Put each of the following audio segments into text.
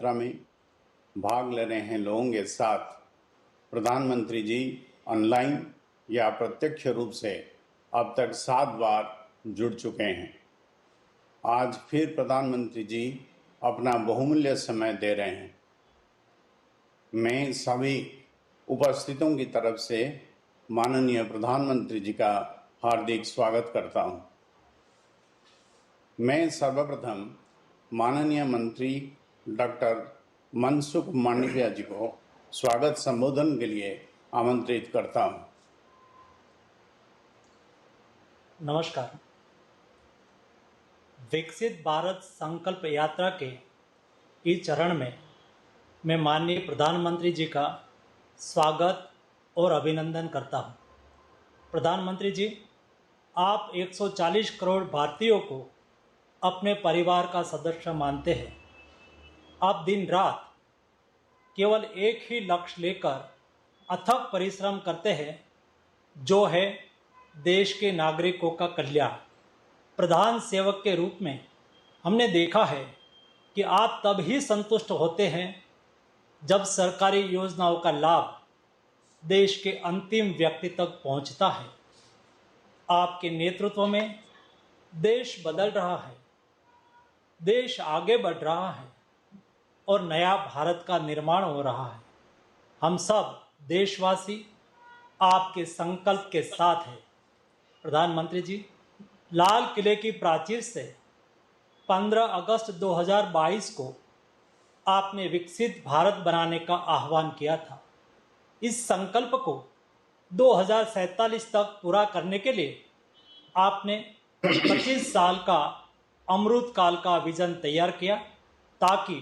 यात्रा में भाग ले रहे हैं लोगों के साथ प्रधानमंत्री जी ऑनलाइन या प्रत्यक्ष रूप से अब तक 7 बार जुड़ चुके हैं। आज फिर प्रधानमंत्री जी अपना बहुमूल्य समय दे रहे हैं। मैं सभी उपस्थितों की तरफ से माननीय प्रधानमंत्री जी का हार्दिक स्वागत करता हूं। मैं सर्वप्रथम माननीय मंत्री डॉक्टर मनसुख मांडविया जी को स्वागत संबोधन के लिए आमंत्रित करता हूं। नमस्कार। विकसित भारत संकल्प यात्रा के इस चरण में मैं माननीय प्रधानमंत्री जी का स्वागत और अभिनंदन करता हूं। प्रधानमंत्री जी, आप 140 करोड़ भारतीयों को अपने परिवार का सदस्य मानते हैं। आप दिन रात केवल एक ही लक्ष्य लेकर अथक परिश्रम करते हैं, जो है देश के नागरिकों का कल्याण। प्रधान सेवक के रूप में हमने देखा है कि आप तब ही संतुष्ट होते हैं जब सरकारी योजनाओं का लाभ देश के अंतिम व्यक्ति तक पहुंचता है। आपके नेतृत्व में देश बदल रहा है, देश आगे बढ़ रहा है और नया भारत का निर्माण हो रहा है। हम सब देशवासी आपके संकल्प के साथ हैं। प्रधानमंत्री जी, लाल किले की प्राचीर से 15 अगस्त 2022 को आपने विकसित भारत बनाने का आह्वान किया था। इस संकल्प को 2047 तक पूरा करने के लिए आपने 25 साल का अमृत काल का विजन तैयार किया, ताकि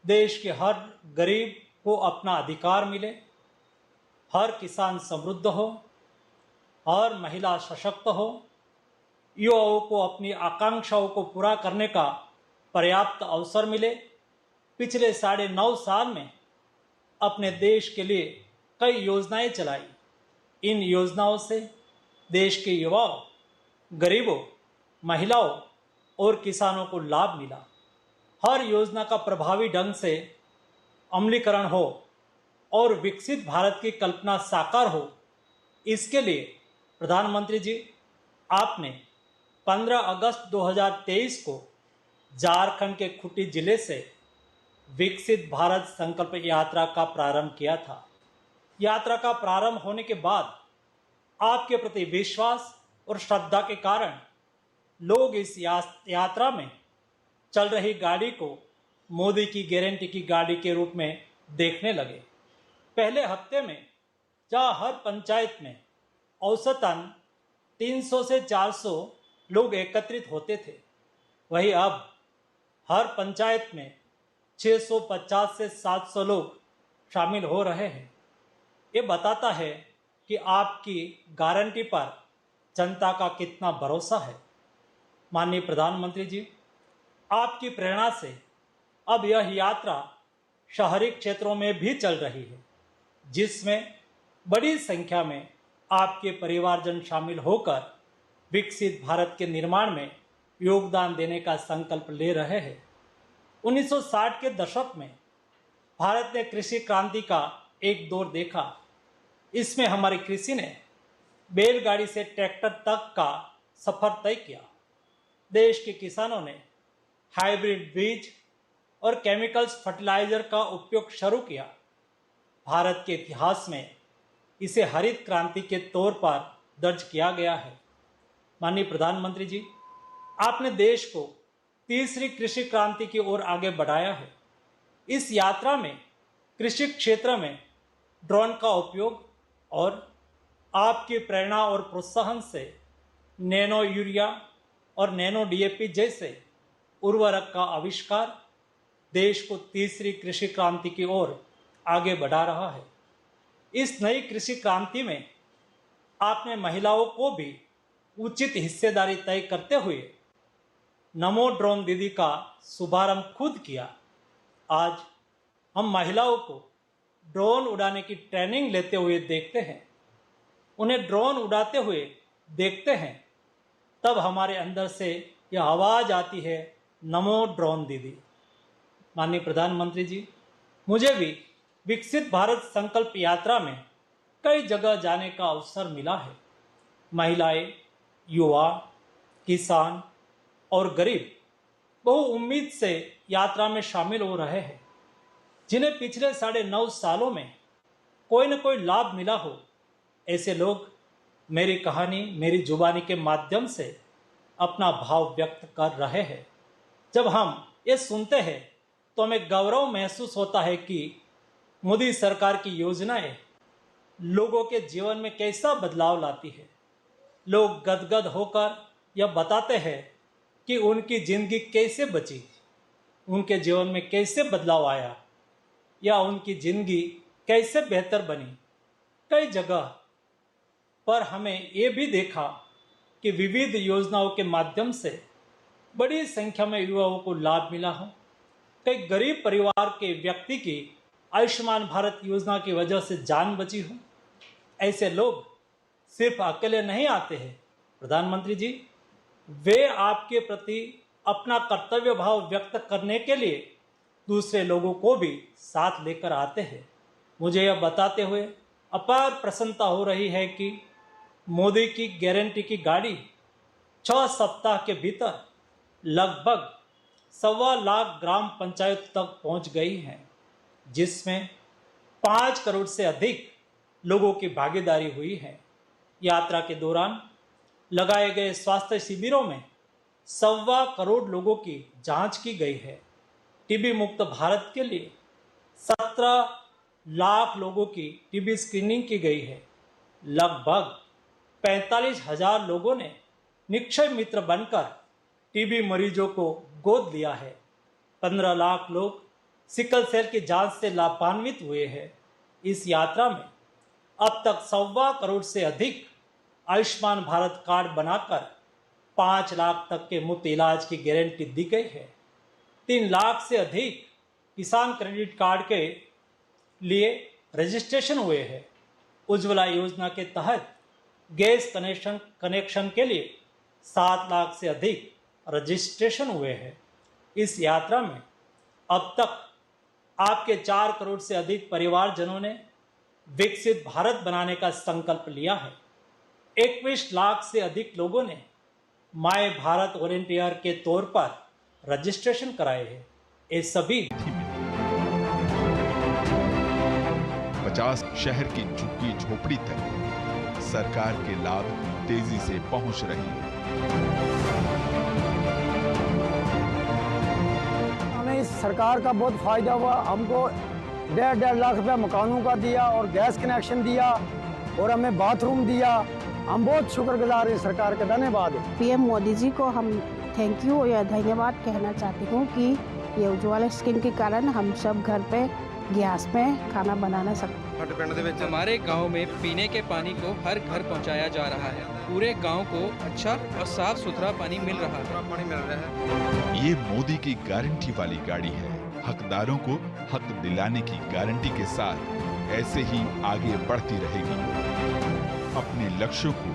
देश के हर गरीब को अपना अधिकार मिले, हर किसान समृद्ध हो, हर महिला सशक्त हो, युवाओं को अपनी आकांक्षाओं को पूरा करने का पर्याप्त अवसर मिले। पिछले 9.5 साल में अपने देश के लिए कई योजनाएं चलाई। इन योजनाओं से देश के युवाओं, गरीबों, महिलाओं और किसानों को लाभ मिला। हर योजना का प्रभावी ढंग से अमलीकरण हो और विकसित भारत की कल्पना साकार हो, इसके लिए प्रधानमंत्री जी आपने 15 अगस्त 2023 को झारखंड के खूंटी जिले से विकसित भारत संकल्प यात्रा का प्रारंभ किया था। यात्रा का प्रारंभ होने के बाद आपके प्रति विश्वास और श्रद्धा के कारण लोग इस यात्रा में चल रही गाड़ी को मोदी की गारंटी की गाड़ी के रूप में देखने लगे। पहले हफ्ते में जहां हर पंचायत में औसतन 300 से 400 लोग एकत्रित होते थे, वहीं अब हर पंचायत में 650 से 700 लोग शामिल हो रहे हैं। ये बताता है कि आपकी गारंटी पर जनता का कितना भरोसा है। माननीय प्रधानमंत्री जी, आपकी प्रेरणा से अब यह यात्रा शहरी क्षेत्रों में भी चल रही है, जिसमें बड़ी संख्या में आपके परिवारजन शामिल होकर विकसित भारत के निर्माण में योगदान देने का संकल्प ले रहे हैं। 1960 के दशक में भारत ने कृषि क्रांति का एक दौर देखा। इसमें हमारी कृषि ने बैलगाड़ी से ट्रैक्टर तक का सफर तय किया। देश के किसानों ने हाइब्रिड बीज और केमिकल्स फर्टिलाइजर का उपयोग शुरू किया। भारत के इतिहास में इसे हरित क्रांति के तौर पर दर्ज किया गया है। माननीय प्रधानमंत्री जी, आपने देश को तीसरी कृषि क्रांति की ओर आगे बढ़ाया है। इस यात्रा में कृषि क्षेत्र में ड्रोन का उपयोग और आपकी प्रेरणा और प्रोत्साहन से नैनो यूरिया और नैनो डीएपी जैसे उर्वरक का आविष्कार देश को तीसरी कृषि क्रांति की ओर आगे बढ़ा रहा है। इस नई कृषि क्रांति में आपने महिलाओं को भी उचित हिस्सेदारी तय करते हुए नमो ड्रोन दीदी का शुभारंभ खुद किया। आज हम महिलाओं को ड्रोन उड़ाने की ट्रेनिंग लेते हुए देखते हैं, उन्हें ड्रोन उड़ाते हुए देखते हैं, तब हमारे अंदर से यह आवाज़ आती है, नमो ड्रोन दीदी। माननीय प्रधानमंत्री जी, मुझे भी विकसित भारत संकल्प यात्रा में कई जगह जाने का अवसर मिला है। महिलाएं, युवा, किसान और गरीब बहु उम्मीद से यात्रा में शामिल हो रहे हैं, जिन्हें पिछले 9.5 सालों में कोई न कोई लाभ मिला हो। ऐसे लोग मेरी कहानी, मेरी जुबानी के माध्यम से अपना भाव व्यक्त कर रहे हैं। जब हम ये सुनते हैं तो हमें गौरव महसूस होता है कि मोदी सरकार की योजनाएं लोगों के जीवन में कैसा बदलाव लाती है। लोग गदगद होकर यह बताते हैं कि उनकी जिंदगी कैसे बची, उनके जीवन में कैसे बदलाव आया या उनकी जिंदगी कैसे बेहतर बनी। कई जगह पर हमें ये भी देखा कि विविध योजनाओं के माध्यम से बड़ी संख्या में युवाओं को लाभ मिला हो। कई गरीब परिवार के व्यक्ति की आयुष्मान भारत योजना की वजह से जान बची हो। ऐसे लोग सिर्फ अकेले नहीं आते हैं प्रधानमंत्री जी, वे आपके प्रति अपना कर्तव्य भाव व्यक्त करने के लिए दूसरे लोगों को भी साथ लेकर आते हैं। मुझे यह बताते हुए अपार प्रसन्नता हो रही है कि मोदी की गारंटी की गाड़ी 6 सप्ताह के भीतर लगभग 1.25 लाख ग्राम पंचायत तक पहुंच गई है, जिसमें 5 करोड़ से अधिक लोगों की भागीदारी हुई है। यात्रा के दौरान लगाए गए स्वास्थ्य शिविरों में 1.25 करोड़ लोगों की जांच की गई है। टीबी मुक्त भारत के लिए 17 लाख लोगों की टीबी स्क्रीनिंग की गई है। लगभग 45,000 लोगों ने निक्षय मित्र बनकर टीबी मरीजों को गोद लिया है। 15 लाख लोग सिकल सेल की जांच से लाभान्वित हुए हैं। इस यात्रा में अब तक 1.25 करोड़ से अधिक आयुष्मान भारत कार्ड बनाकर 5 लाख तक के मुफ्त इलाज की गारंटी दी गई है। 3 लाख से अधिक किसान क्रेडिट कार्ड के लिए रजिस्ट्रेशन हुए हैं। उज्ज्वला योजना के तहत गैस कनेक्शन के लिए 7 लाख से अधिक रजिस्ट्रेशन हुए हैं। इस यात्रा में अब तक आपके 4 करोड़ से अधिक परिवारजनों ने विकसित भारत बनाने का संकल्प लिया है। 21 लाख से अधिक लोगों ने माय भारत वॉलेंटियर के तौर पर रजिस्ट्रेशन कराए हैं। ये सभी 50 शहर की झुग्गी झोपड़ी तक सरकार के लाभ तेजी से पहुंच रहे हैं। हमें इस सरकार का बहुत फायदा हुआ। हमको 1.5 लाख रुपया मकानों का दिया और गैस कनेक्शन दिया और हमें बाथरूम दिया। हम बहुत शुक्रगुजार हैं सरकार का। धन्यवाद। पीएम मोदी जी को हम थैंक यू या धन्यवाद कहना चाहती हूँ कि ये उज्ज्वला स्कीम के कारण हम सब घर पे गैस में खाना बनाना सकते। हमारे गांव में पीने के पानी को हर घर पहुंचाया जा रहा है। पूरे गांव को अच्छा और साफ सुथरा पानी मिल रहा है। ये मोदी की गारंटी वाली गाड़ी है। हकदारों को हक दिलाने की गारंटी के साथ ऐसे ही आगे बढ़ती रहेगी। अपने लक्ष्यों को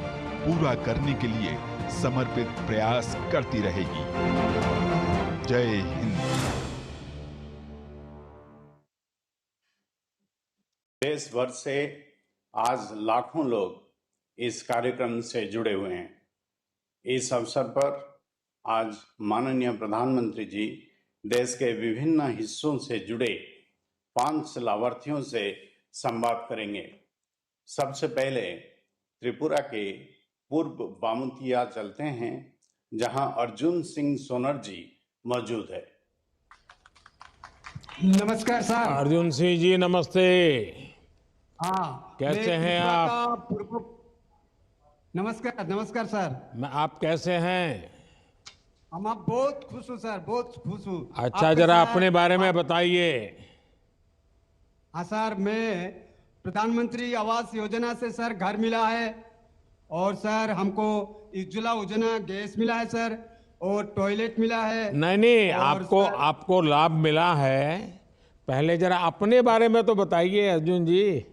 पूरा करने के लिए समर्पित प्रयास करती रहेगी। जय हिंद। देश भर से आज लाखों लोग इस कार्यक्रम से जुड़े हुए हैं। इस अवसर पर आज माननीय प्रधानमंत्री जी देश के विभिन्न हिस्सों से जुड़े 5 लाभार्थियों से संवाद करेंगे। सबसे पहले त्रिपुरा के पूर्व बामुतिया चलते हैं, जहां अर्जुन सिंह सोनर जी मौजूद है। नमस्कार सर। अर्जुन सिंह जी नमस्ते। हाँ, कैसे मैं हैं त्रिपुरा आप? का नमस्कार नमस्कार सर। आप कैसे हैं? हम आप बहुत खुश हूँ सर, बहुत खुश हूँ। अच्छा, आप जरा कैसे अपने हैं? बारे में बताइए। हाँ सर, मैं प्रधानमंत्री आवास योजना से सर घर मिला है और सर हमको उज्ज्वला योजना गैस मिला है सर और टॉयलेट मिला है। नहीं, और आपको लाभ मिला है। पहले जरा अपने बारे में तो बताइए अर्जुन जी।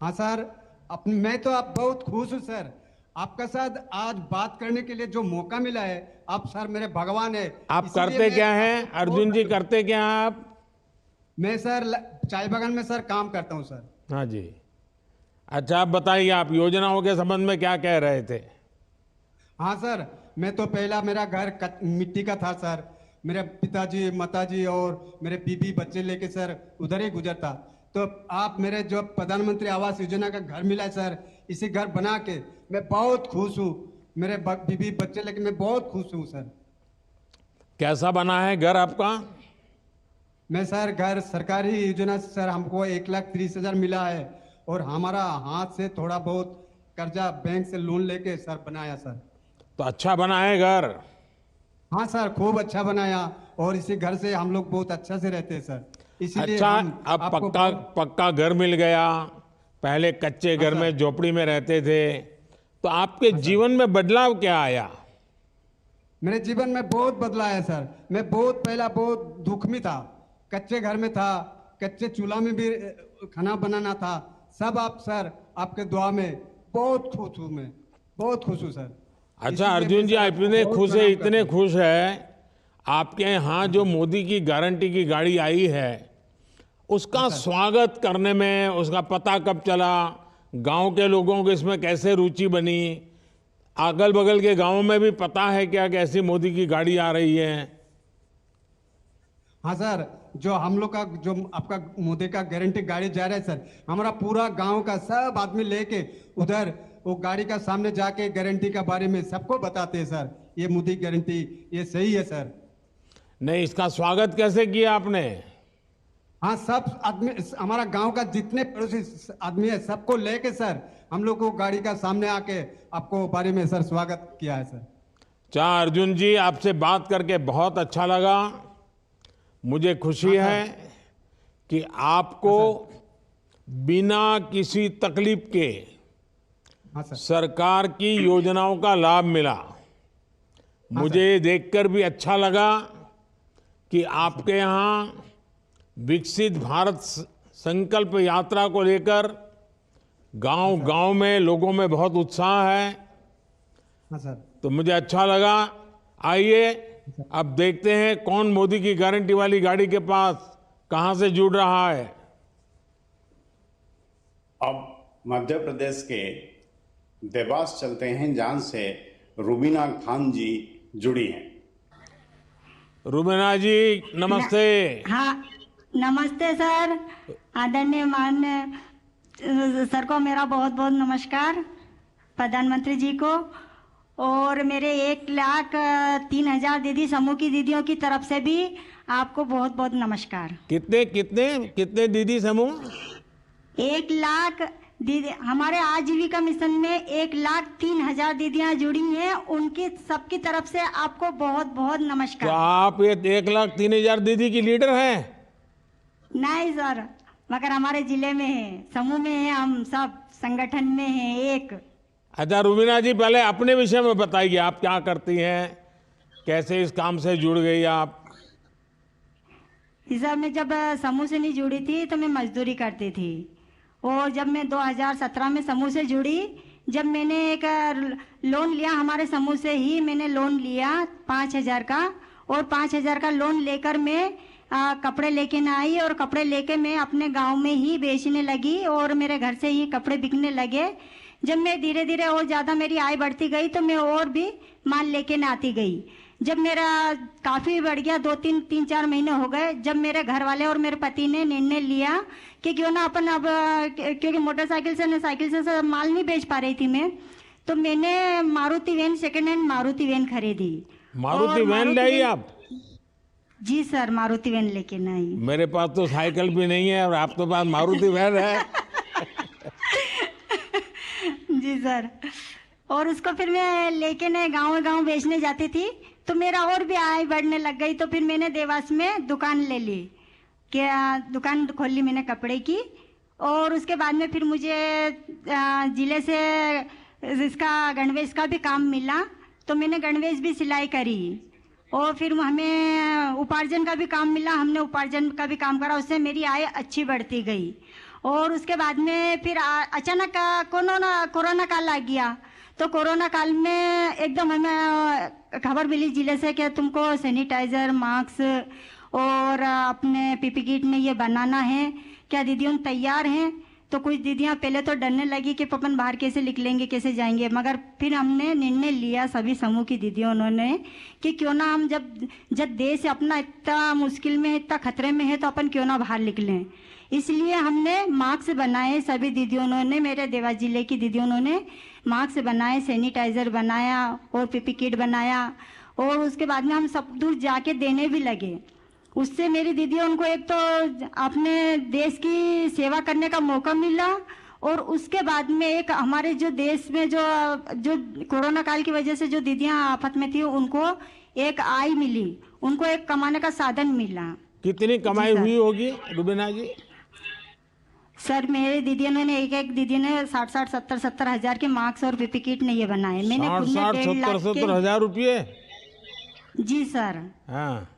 हाँ सर, मैं तो आप बहुत खुश हूँ सर। आपका साथ आज बात करने के लिए जो मौका मिला है, आप सर मेरे भगवान है। आप इसीलिए करते मैं क्या हैं आपको अर्जुन जी, बहुत- करते क्या हैं आप? मैं सर चाय बागान में सर काम करता हूँ सर। हाँ जी। अच्छा, आप बताइए, आप योजनाओं के संबंध में क्या कह रहे थे? हाँ सर, मैं तो पहला मेरा घर मिट्टी का था सर। मेरे पिताजी माताजी और मेरे बीबी बच्चे लेके सर उधर ही गुजरता। तो आप मेरे जो प्रधानमंत्री आवास योजना का घर मिला है सर, इसी घर बना के मैं बहुत खुश हूँ। मेरे बीबी बच्चे लेके मैं बहुत खुश हूँ सर। कैसा बना है घर आपका? मैं सर घर सरकारी योजना से सर हमको 1,30,000 मिला है और हमारा हाथ से थोड़ा बहुत कर्जा बैंक से लोन लेके सर बनाया सर। तो अच्छा बना है घर? हाँ सर, खूब अच्छा बनाया और इसी घर से हम लोग बहुत अच्छा से रहते हैं सर। इसीलिए अच्छा, हम अब आपको पक्का घर मिल गया। पहले कच्चे घर में झोपड़ी में रहते थे, तो आपके जीवन में बदलाव क्या आया? मेरे जीवन में बहुत बदला है सर। मैं पहला बहुत दुख में था, कच्चे घर में था, कच्चे चूल्हा में भी खाना बनाना था। सब आप सर आपके दुआ में बहुत खुश हूँ, मैं बहुत खुश हूँ सर। अच्छा अर्जुन जी, आप इतने खुश है, इतने खुश है, आपके यहाँ जो मोदी की गारंटी की गाड़ी आई है, उसका स्वागत करने में उसका पता कब चला? गांव के लोगों को इसमें कैसे रुचि बनी? अगल बगल के गांवों में भी पता है क्या कि ऐसी मोदी की गाड़ी आ रही है? हाँ सर, जो हम लोग का जो आपका मोदी का गारंटी गाड़ी जा रहा है सर, हमारा पूरा गांव का सब आदमी लेके उधर वो गाड़ी का सामने जाके गारंटी के बारे में सबको बताते हैं सर, ये मोदी गारंटी ये सही है सर। नहीं, इसका स्वागत कैसे किया आपने? हाँ, सब आदमी हमारा गांव का जितने पड़ोसी आदमी है सबको लेके सर हम लोग को गाड़ी का सामने आके आपको बारे में सर स्वागत किया है सर। चाह अर्जुन जी, आपसे बात करके बहुत अच्छा लगा। मुझे खुशी है कि आपको बिना किसी तकलीफ के हाँ सर। सरकार की योजनाओं का लाभ मिला। मुझे देखकर भी अच्छा लगा कि आपके यहाँ विकसित भारत संकल्प यात्रा को लेकर गांव-गांव में लोगों में बहुत उत्साह है। हाँ सर। तो मुझे अच्छा लगा। आइए अब देखते हैं कौन मोदी की गारंटी वाली गाड़ी के पास कहां से जुड़ रहा है। अब मध्य प्रदेश के देवास चलते हैं, जहां से रुबीना खान जी जुड़ी हैं। रुबीना जी नमस्ते। हाँ, नमस्ते सर। आदरणीय माननीय सर को मेरा बहुत बहुत नमस्कार, प्रधानमंत्री जी को, और मेरे 1,03,000 दीदी समूह की दीदियों की तरफ से भी आपको बहुत बहुत नमस्कार। कितने कितने कितने दीदी समूह? 1 लाख दीदी हमारे आजीविका मिशन में 1,03,000 दीदियां जुड़ी हैं, उनकी सबकी तरफ से आपको बहुत बहुत तो नमस्कार। आप ये 1,03,000 दीदी की लीडर हैं? नहीं सर, मगर हमारे जिले में है, समूह में है, हम सब संगठन में हैं एक। अच्छा रुबीना जी, पहले अपने विषय में बताइए, आप क्या करती हैं, कैसे इस काम से जुड़ गई आप? सर, मैं जब समूह से नहीं जुड़ी थी तो मैं मजदूरी करती थी, और जब मैं 2017 में समूह से जुड़ी, जब मैंने एक लोन लिया, हमारे समूह से ही मैंने लोन लिया 5,000 का, और 5,000 का लोन लेकर मैं कपड़े लेके न आई, और कपड़े लेके मैं अपने गांव में ही बेचने लगी और मेरे घर से ही कपड़े बिकने लगे। जब मैं धीरे धीरे और ज़्यादा मेरी आय बढ़ती गई तो मैं और भी माल लेके न आती गई। जब मेरा काफ़ी बढ़ गया, 3-4 महीने हो गए, जब मेरे घर वाले और मेरे पति ने निर्णय लिया कि क्यों ना अपन अब, क्योंकि मोटरसाइकिल से साइकिल से माल नहीं बेच पा रही थी मैं, तो मैंने Maruti van, second hand Maruti van खरीदी। मारुति वैन लाई आप? जी सर, मारुति वैन लेके नहीं। मेरे पास तो साइकिल भी नहीं है और आपके पास मारुति वैन है। जी सर, और उसको फिर मैं लेके न गांव बेचने जाती थी, तो मेरा और भी आय बढ़ने लग गई। तो फिर मैंने देवास में दुकान ले ली, क्या दुकान खोल ली मैंने कपड़े की, और उसके बाद में फिर मुझे जिले से इसका गणवेश का भी काम मिला, तो मैंने गणवेश भी सिलाई करी, और फिर हमें उपार्जन का भी काम मिला, हमने उपार्जन का भी काम करा, उससे मेरी आय अच्छी बढ़ती गई। और उसके बाद में फिर अचानक कोरोना काल आ गया, तो कोरोना काल में एकदम हमें खबर मिली जिले से कि तुमको सैनिटाइजर, मास्क और अपने पीपी किट में ये बनाना है। क्या दीदियों तैयार हैं? तो कुछ दीदियां पहले तो डरने लगी कि अपन बाहर कैसे निकलेंगे, कैसे जाएंगे, मगर फिर हमने निर्णय लिया सभी समूह की दीदियों उन्होंने कि क्यों ना हम जब देश अपना इतना मुश्किल में है, इतना खतरे में है, तो अपन क्यों ना बाहर निकलें। इसलिए हमने मास्क बनाए, सभी दीदियों ने, मेरे देवास जिले की दीदियों ने मास्क बनाए, सैनिटाइजर बनाया और पीपी किट बनाया और उसके बाद में हम सब दूर जाके देने भी लगे। उससे मेरी दीदियों उनको एक तो अपने देश की सेवा करने का मौका मिला और उसके बाद में एक हमारे जो देश में जो कोरोना काल की वजह से जो दीदियां आफत में थी उनको एक आय मिली, उनको एक कमाने का साधन मिला। कितनी कमाई हुई होगी रुबीना जी? सर मेरे दीदियों ने एक दीदी ने 60 70 हजार के मास्क और पीपी किट ने ये बनाए। मैंने 60 हजार रुपये? जी सर। हाँ,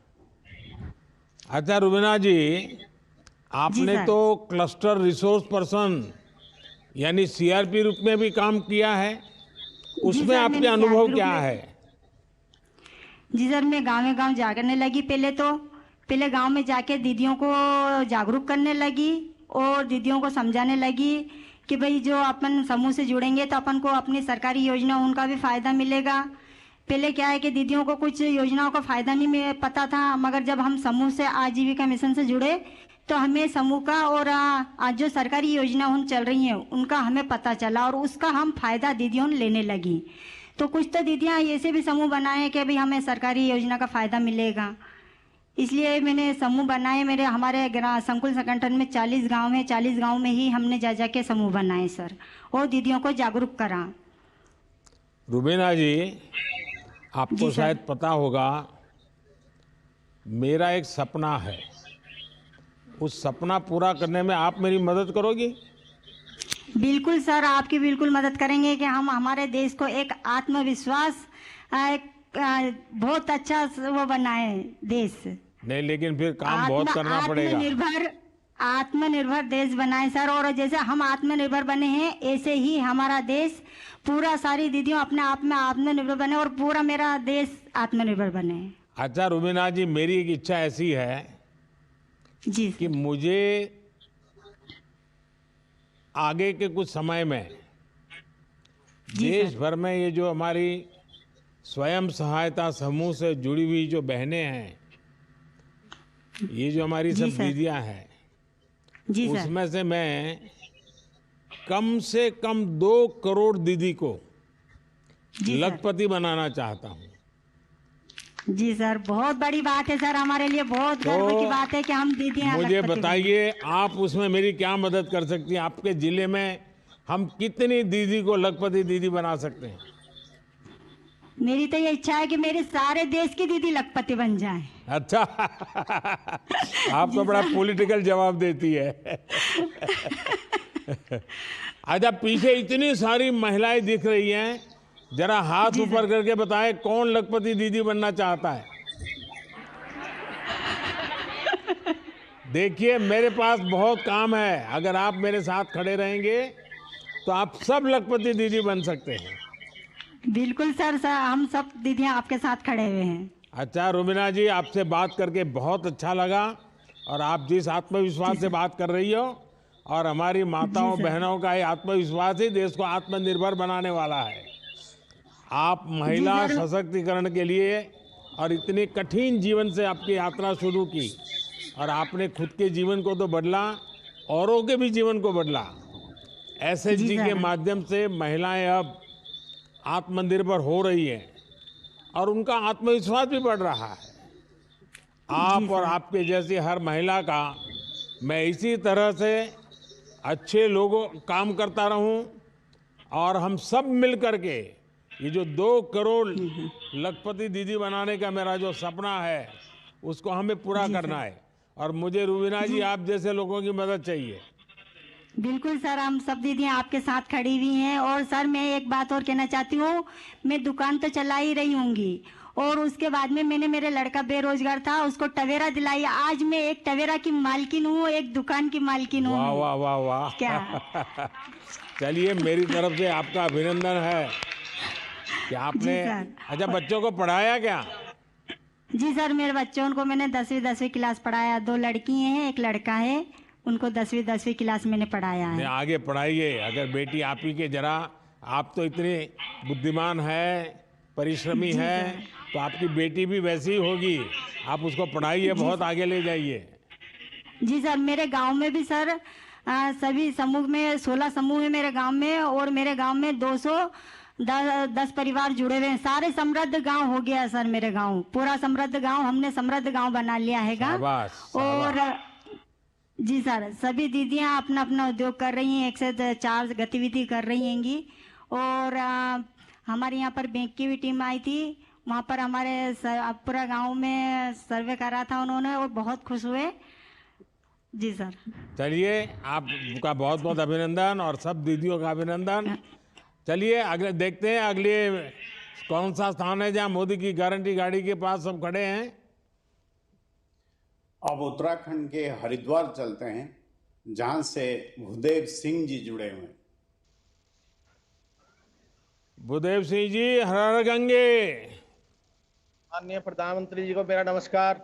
अच्छा रुबीना जी, आपने तो क्लस्टर रिसोर्स पर्सन यानी सीआरपी रूप में भी काम किया है, उसमें आपके अनुभव क्या है? जी सर, मैं गाँव जागरने लगी। पहले गांव में जाके दीदियों को जागरूक करने लगी और दीदियों को समझाने लगी कि भाई जो अपन समूह से जुड़ेंगे तो अपन को अपनी सरकारी योजना उनका भी फायदा मिलेगा। पहले क्या है कि दीदियों को कुछ योजनाओं का फायदा नहीं पता था, मगर जब हम समूह से आजीविका मिशन से जुड़े तो हमें समूह का और आज जो सरकारी योजना उन चल रही हैं उनका हमें पता चला और उसका हम फायदा दीदियों लेने लगी। तो कुछ तो दीदियां ऐसे भी समूह बनाए कि भाई हमें सरकारी योजना का फायदा मिलेगा, इसलिए मैंने समूह बनाए। हमारे संकुल संगठन में 40 गाँव हैं, 40 गाँव में ही हमने जा के समूह बनाए सर और दीदियों को जागरूक करा। रुबीना जी, आपको शायद पता होगा, मेरा एक सपना है, उस सपना पूरा करने में आप मेरी मदद करोगी? बिल्कुल सर, आपकी बिल्कुल मदद करेंगे कि हम हमारे देश को एक आत्मविश्वास बहुत अच्छा वो बनाए देश। नहीं, लेकिन फिर काम बहुत करना पड़ेगा। आत्मनिर्भर देश बनाए सर, और जैसे हम आत्मनिर्भर बने हैं ऐसे ही हमारा देश पूरा सारी दीदियों अपने आप में आत्मनिर्भर बने और पूरा मेरा देश आत्मनिर्भर बने। अच्छा रुबीना जी, मेरी एक इच्छा ऐसी है जी कि मुझे आगे के कुछ समय में देश भर में ये जो हमारी स्वयं सहायता समूह से जुड़ी हुई जो बहनें हैं, ये जो हमारी सब दीदियां हैं, उसमें से मैं कम से कम 2 करोड़ दीदी को लखपति बनाना चाहता हूँ। जी सर, बहुत बड़ी बात है सर, हमारे लिए बहुत गर्व की बात है कि हम दीदियां। मुझे बताइए, आप उसमें मेरी क्या मदद कर सकती हैं? आपके जिले में हम कितनी दीदी को लखपति दीदी बना सकते हैं? मेरी तो ये इच्छा है कि मेरे सारे देश की दीदी लखपति बन जाएं। अच्छा आप तो बड़ा पॉलिटिकल जवाब देती है। अच्छा, पीछे इतनी सारी महिलाएं दिख रही हैं, जरा हाथ ऊपर करके बताएं कौन लखपति दीदी बनना चाहता है? देखिए, मेरे पास बहुत काम है, अगर आप मेरे साथ खड़े रहेंगे तो आप सब लखपति दीदी बन सकते हैं। बिल्कुल सर, हम सब दीदियां आपके साथ खड़े हुए हैं। अच्छा रुबीना जी, आपसे बात करके बहुत अच्छा लगा और आप जिस आत्मविश्वास से बात कर रही हो और हमारी माताओं बहनों का ये आत्मविश्वास ही देश को आत्मनिर्भर बनाने वाला है। आप महिला सशक्तिकरण के लिए और इतने कठिन जीवन से आपकी यात्रा शुरू की और आपने खुद के जीवन को तो बदला, औरों के भी जीवन को बदला। एसएचजी के माध्यम से महिलाएं अब आत्मनिर्भर हो रही है और उनका आत्मविश्वास भी बढ़ रहा है। आप और आपके जैसी हर महिला का मैं इसी तरह से अच्छे लोगों काम करता रहूं और हम सब मिल करके ये जो 2 करोड़ लखपति दीदी बनाने का मेरा जो सपना है उसको हमें पूरा करना है। और मुझे रुबीना जी आप जैसे लोगों की मदद चाहिए। बिल्कुल सर, हम सब दीदियां आपके साथ खड़ी हुई हैं। और सर मैं एक बात और कहना चाहती हूँ, मैं दुकान तो चला ही रही होंगी और उसके बाद में मैंने, मेरे लड़का बेरोजगार था, उसको टवेरा दिलाई। आज मैं एक टवेरा की मालकिन हूँ, एक दुकान की मालकिन हूँ। वाह वाह वाह वाह, क्या चलिए, मेरी तरफ से आपका अभिनंदन है कि आपने सर। अच्छा बच्चों को पढ़ाया क्या? जी सर, मेरे बच्चों को मैंने 10वीं क्लास पढ़ाया। 2 लड़की हैं, 1 लड़का है। उनको 10वीं क्लास मैंने पढ़ाया ने है। आगे पढ़ाइए। अगर बेटी आप ही के जरा, आप तो इतने बुद्धिमान है, परिश्रमी जी है, सर। तो आपकी बेटी भी वैसी ही होगी। आप उसको पढ़ाइए, बहुत आगे ले जाइए। जी सर, मेरे गांव में भी सर सभी समूह में 16 समूह है मेरे गांव में, और मेरे गांव में 210 परिवार जुड़े हुए हैं। सारे समृद्ध गांव हो गया सर, मेरे गांव पूरा समृद्ध गांव, हमने समृद्ध गांव बना लिया है। शाबाश, और जी सर, सभी दीदियां अपना अपना उद्योग कर रही हैं, 1 से 4 गतिविधि कर रही हैंगी। और हमारे यहाँ पर बैंक की भी टीम आई थी, वहाँ पर हमारे पूरा गांव में सर्वे करा था उन्होंने, और बहुत खुश हुए। जी सर। चलिए, आपका बहुत बहुत अभिनंदन और सब दीदियों का अभिनंदन। चलिए अगले देखते हैं, अगले कौन सा स्थान है जहाँ मोदी की गारंटी गाड़ी के पास सब खड़े हैं। अब उत्तराखंड के हरिद्वार चलते हैं, जहां से भूदेव सिंह जी जुड़े हुए हैं। भूदेव सिंह जी, हर हर गंगे। माननीय प्रधानमंत्री जी को मेरा नमस्कार।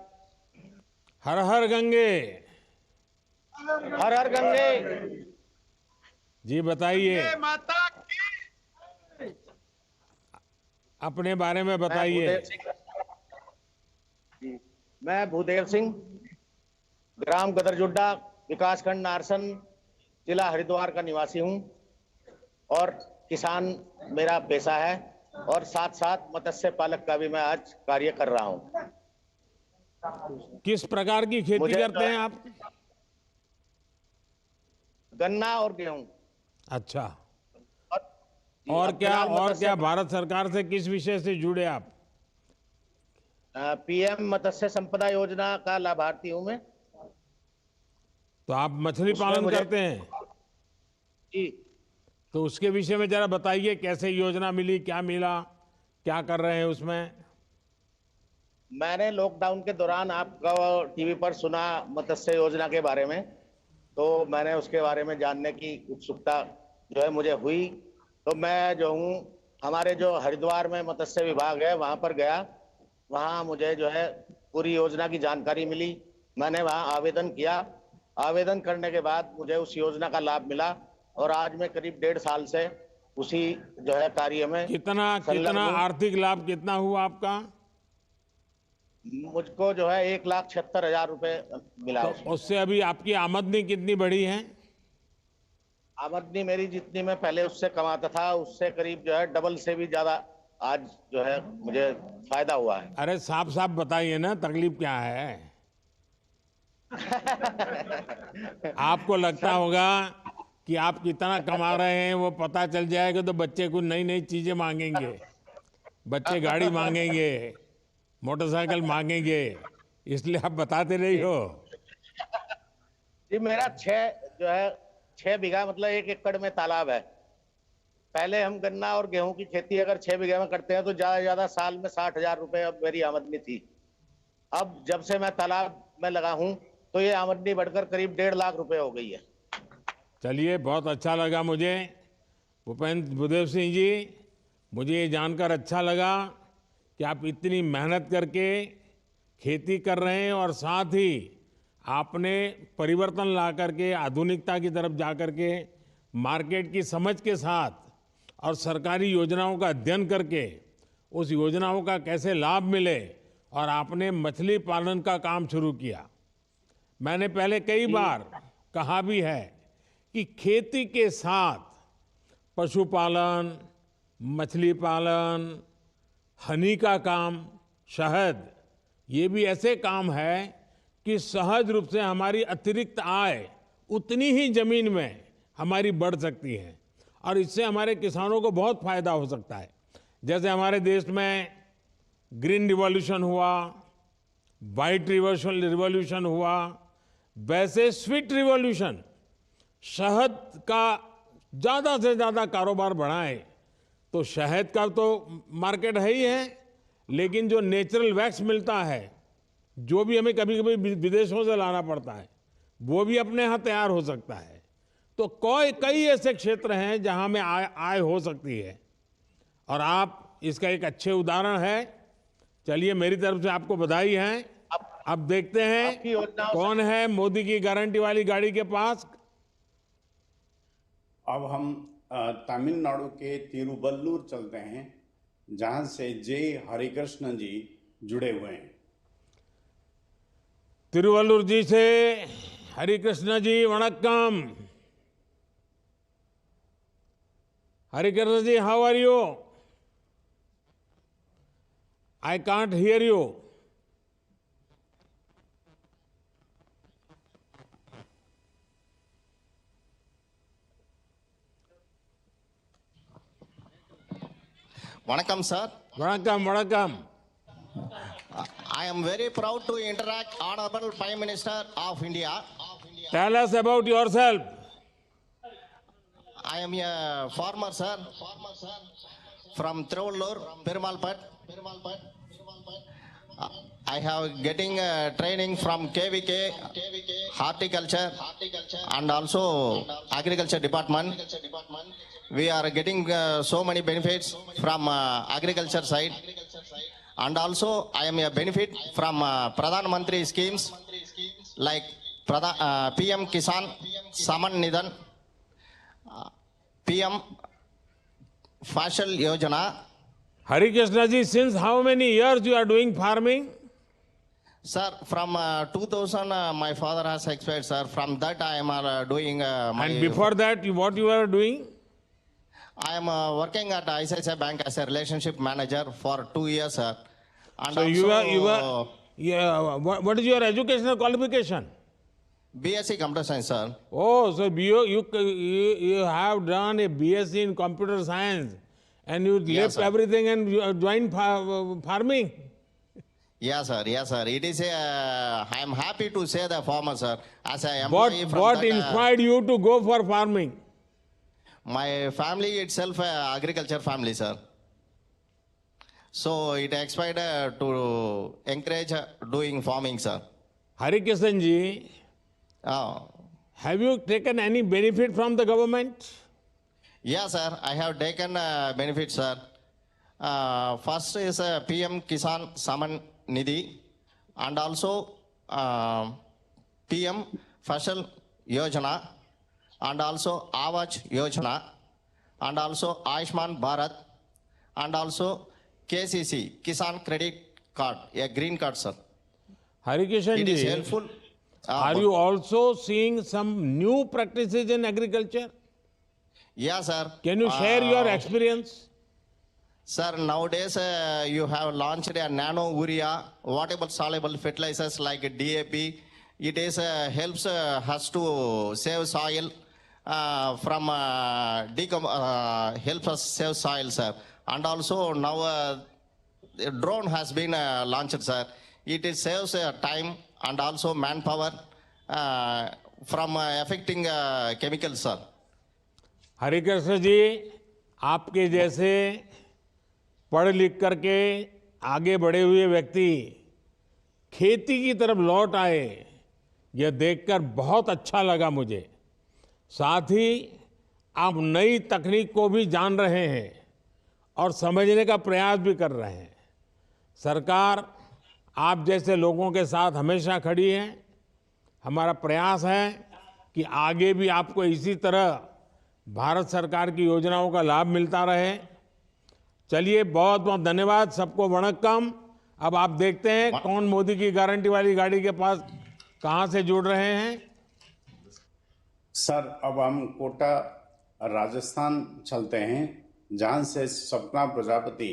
हर हर गंगे। हर हर गंगे। जी बताइए, माता अपने बारे में बताइए। मैं भूदेव सिंह, ग्राम गदरजुड्डा, विकासखंड नारसन, जिला हरिद्वार का निवासी हूं, और किसान मेरा पेशा है, और साथ साथ मत्स्य पालक का भी मैं आज कार्य कर रहा हूं। किस प्रकार की खेती करते हैं आप? गन्ना और गेहूं। अच्छा, और क्या भारत सरकार से किस विषय से जुड़े आप? पीएम मत्स्य संपदा योजना का लाभार्थी हूं मैं। तो आप मछली पालन करते हैं? जी। तो उसके विषय में जरा बताइए, कैसे योजना मिली, क्या मिला, क्या कर रहे हैं उसमें? मैंने लॉकडाउन के दौरान आपका टीवी पर सुना मत्स्य योजना के बारे में, तो मैंने उसके बारे में जानने की उत्सुकता जो है मुझे हुई। तो मैं जो हूँ, हमारे जो हरिद्वार में मत्स्य विभाग है वहाँ पर गया। वहाँ मुझे जो है पूरी योजना की जानकारी मिली। मैंने वहाँ आवेदन किया। आवेदन करने के बाद मुझे उस योजना का लाभ मिला, और आज मैं करीब 1.5 साल से उसी जो है कार्य में कितना आर्थिक लाभ कितना हुआ आपका? मुझको जो है 1,76,000 रुपए मिला। तो उससे अभी आपकी आमदनी कितनी बढ़ी है? आमदनी मेरी जितनी मैं पहले उससे कमाता था, उससे करीब जो है डबल से भी ज्यादा आज जो है मुझे फायदा हुआ है। अरे साफ साफ बताइए ना, तकलीफ क्या है? आपको लगता होगा कि आप कितना कमा रहे हैं वो पता चल जाएगा तो बच्चे को नई नई चीजें मांगेंगे, बच्चे गाड़ी मांगेंगे, मोटरसाइकिल मांगेंगे, इसलिए आप बताते नहीं हो। जी, मेरा 6 बीघा मतलब 1 एकड़ में तालाब है। पहले हम गन्ना और गेहूं की खेती अगर 6 बीघे में करते हैं तो ज्यादा से ज्यादा साल में 60,000 रुपए अब मेरी आमदनी थी। अब जब से मैं तालाब में लगा हूं तो ये आमदनी बढ़कर करीब 1.5 लाख रुपए हो गई है। चलिए, बहुत अच्छा लगा मुझे भूदेव सिंह जी, मुझे ये जानकर अच्छा लगा कि आप इतनी मेहनत करके खेती कर रहे हैं, और साथ ही आपने परिवर्तन ला करके आधुनिकता की तरफ जा करके मार्केट की समझ के साथ और सरकारी योजनाओं का अध्ययन करके उस योजनाओं का कैसे लाभ मिले, और आपने मछली पालन का काम शुरू किया। मैंने पहले कई बार कहा भी है कि खेती के साथ पशुपालन, मछली पालन, हनी का काम, शहद, ये भी ऐसे काम है कि सहज रूप से हमारी अतिरिक्त आय उतनी ही जमीन में हमारी बढ़ सकती है, और इससे हमारे किसानों को बहुत फायदा हो सकता है। जैसे हमारे देश में ग्रीन रिवॉल्यूशन हुआ, वाइट रिवॉल्यूशन हुआ, वैसे स्वीट रिवॉल्यूशन, शहद का ज़्यादा से ज़्यादा कारोबार बढ़ाएं। तो शहद का तो मार्केट है ही है, लेकिन जो नेचुरल वैक्स मिलता है, जो भी हमें कभी कभी विदेशों से लाना पड़ता है, वो भी अपने यहाँ तैयार हो सकता है। तो कई ऐसे क्षेत्र हैं जहाँ में आय हो सकती है, और आप इसका एक अच्छे उदाहरण है। चलिए, मेरी तरफ से आपको बधाई है। अब देखते हैं आपकी योजनाओं कौन है मोदी की गारंटी वाली गाड़ी के पास। अब हम तमिलनाडु के तिरुवल्लुर चलते हैं, जहां से जे हरिकृष्ण जी जुड़े हुए हैं। तिरुवल्लुर जी से हरिकृष्ण जी, वणक्कम। Harikrishna ji, how are you? I can't hear you. Vanakkam, sir. Vanakkam, vanakkam. I am very proud to interact Honorable Prime Minister of India. Tell us about yourself. I am a farmer, sir, from Tiruvallur, Perumalpat. I have getting training from KVK, horticulture, and also agriculture department. We are getting so many benefits from agriculture side, and also I am a benefit from Pradhan Mantri schemes like PM Kisan Saman Nidhan, PM Fashal Yojana. Harikrishna ji, since how many years you are doing farming? Sir, from 2000 my father has expired, sir. From that I am doing my... And before that, what you were doing? I am working at ICICI Bank as a relationship manager for 2 years, sir. And So what is your educational qualification? BSc Computer Science, sir. Oh, so you have done a BSc in computer science and you left sir. everything and you joined farming? Yes, sir. Yes, sir. It is I am happy to say the farmer, sir. As I am What inspired you to go for farming? My family itself agriculture family, sir. So it inspired to encourage doing farming, sir. Harikrishnan ji, have you taken any benefit from the government? Yes, sir. I have taken benefits, sir. First is PM Kisan Saman Nidhi, and also PM Fashal Yojana, and also Avaj Yojana, and also Ayushman Bharat, and also KCC, Kisan Credit Card, a green card, sir. Harikrishnan It is ji, helpful. are you also seeing some new practices in agriculture? Yes, sir. Can you share your experience? Sir, nowadays you have launched a nano urea, water soluble fertilizers like DAP. It is helps us to save soil from helps us save soil, sir. And also now drone has been launched, sir. It is saves time and also manpower from affecting chemicals, sir. Harikrishna ji, आपके जैसे पढ़ लिख करके आगे बढ़े हुए व्यक्ति खेती की तरफ लौट आए, यह देखकर बहुत अच्छा लगा मुझे। साथ ही आप नई तकनीक को भी जान रहे हैं और समझने का प्रयास भी कर रहे हैं। सरकार आप जैसे लोगों के साथ हमेशा खड़ी है। हमारा प्रयास है कि आगे भी आपको इसी तरह भारत सरकार की योजनाओं का लाभ मिलता रहे। चलिए, बहुत बहुत धन्यवाद, सबको वणक्कम। अब आप देखते हैं कौन मोदी की गारंटी वाली गाड़ी के पास कहां से जुड़ रहे हैं। सर, अब हम कोटा राजस्थान चलते हैं, जहां से सपना प्रजापति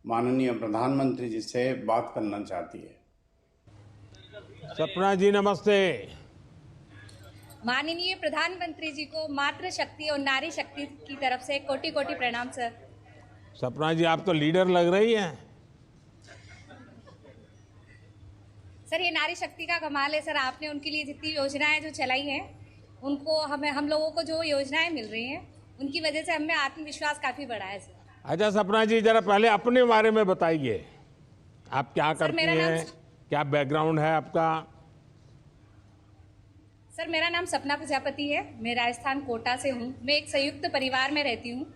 माननीय प्रधानमंत्री जी से बात करना चाहती है। सपना जी, नमस्ते। माननीय प्रधानमंत्री जी को मातृ शक्ति और नारी शक्ति की तरफ से कोटि कोटि प्रणाम सर। सपना जी, आप तो लीडर लग रही हैं। सर, ये नारी शक्ति का कमाल है सर। आपने उनके लिए जितनी योजनाएं जो चलाई हैं, उनको हम लोगों को जो योजनाएं मिल रही हैं, उनकी वजह से हमें आत्मविश्वास काफ़ी बढ़ा है सर। अच्छा सपना जी, जरा पहले अपने बारे में बताइए, आप क्या करती हैं, क्या बैकग्राउंड है आपका? सर, मेरा नाम सपना प्रजापति है। मैं राजस्थान कोटा से हूँ। मैं एक संयुक्त परिवार में रहती हूँ।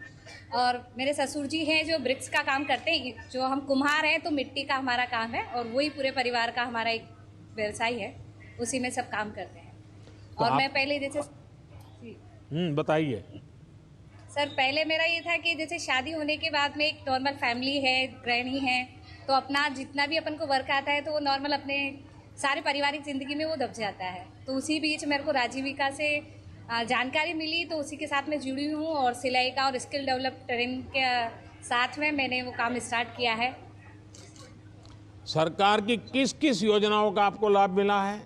और मेरे ससुर जी हैं जो ब्रिक्स का काम करते हैं, जो हम कुम्हार हैं तो मिट्टी का हमारा काम है और वही पूरे परिवार का हमारा एक व्यवसाय है, उसी में सब काम करते हैं। तो और मैं पहले जैसे बताइए सर, पहले मेरा ये था कि जैसे शादी होने के बाद में एक नॉर्मल फैमिली है, गृहिणी है, तो अपना जितना भी अपन को वर्क आता है तो वो नॉर्मल अपने सारे पारिवारिक ज़िंदगी में वो दब जाता है। तो उसी बीच मेरे को राजीविका से जानकारी मिली, तो उसी के साथ मैं जुड़ी हूँ और सिलाई का और स्किल डेवलप ट्रेनिंग के साथ में मैंने वो काम स्टार्ट किया है। सरकार की किस किस योजनाओं का आपको लाभ मिला है?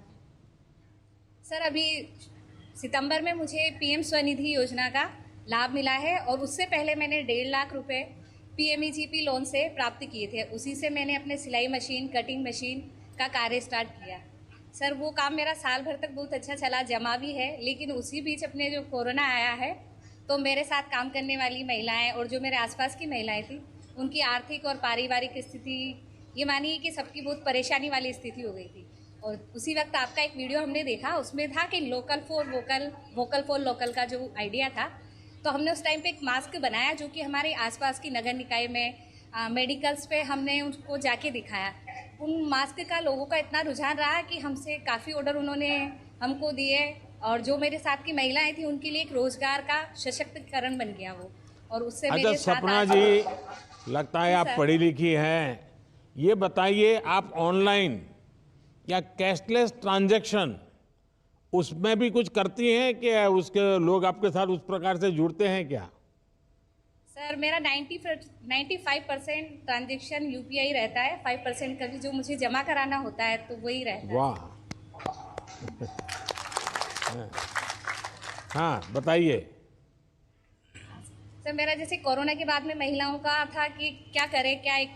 सर, अभी सितंबर में मुझे पीएम स्वनिधि योजना का लाभ मिला है और उससे पहले मैंने 1.5 लाख रुपए PMEGP लोन से प्राप्त किए थे। उसी से मैंने अपने सिलाई मशीन, कटिंग मशीन का कार्य स्टार्ट किया। सर, वो काम मेरा साल भर तक बहुत अच्छा चला, जमा भी है, लेकिन उसी बीच अपने जो कोरोना आया है तो मेरे साथ काम करने वाली महिलाएं और जो मेरे आसपास की महिलाएं थी, उनकी आर्थिक और पारिवारिक स्थिति ये मानिए कि सबकी बहुत परेशानी वाली स्थिति हो गई थी। और उसी वक्त आपका एक वीडियो हमने देखा, उसमें था कि local for vocal, vocal for local का जो आइडिया था, तो हमने उस टाइम पे एक मास्क बनाया जो कि हमारे आसपास की नगर निकाय में मेडिकल्स पे हमने उनको जाके दिखाया। उन मास्क का लोगों का इतना रुझान रहा कि हमसे काफ़ी ऑर्डर उन्होंने हमको दिए और जो मेरे साथ की महिलाएं थी उनके लिए एक रोजगार का सशक्तिकरण बन गया वो। और उससे मेरे साथ सपना जी, लगता है आप पढ़ी लिखी हैं, ये बताइए आप ऑनलाइन या कैशलेस ट्रांजैक्शन उसमें भी कुछ करती हैं कि उसके लोग आपके साथ उस प्रकार से जुड़ते हैं क्या? सर, मेरा 95% ट्रांजैक्शन UPI रहता है, 5% कभी जो मुझे जमा कराना होता है तो वही रहता है। वाह। हाँ, बताइए। सर, मेरा जैसे कोरोना के बाद में महिलाओं का था कि क्या करें, क्या एक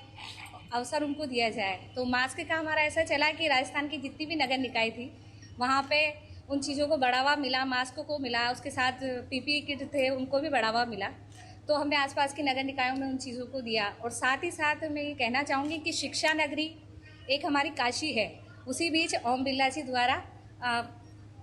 अवसर उनको दिया जाए, तो मास्क का हमारा ऐसा चला कि राजस्थान की जितनी भी नगर निकाय थी वहाँ पे उन चीज़ों को बढ़ावा मिला, मास्क को मिला, उसके साथ PPE किट थे उनको भी बढ़ावा मिला। तो हमने आसपास के नगर निकायों में उन चीज़ों को दिया। और साथ ही साथ मैं ये कहना चाहूँगी कि शिक्षा नगरी एक हमारी काशी है, उसी बीच ओम बिरला जी द्वारा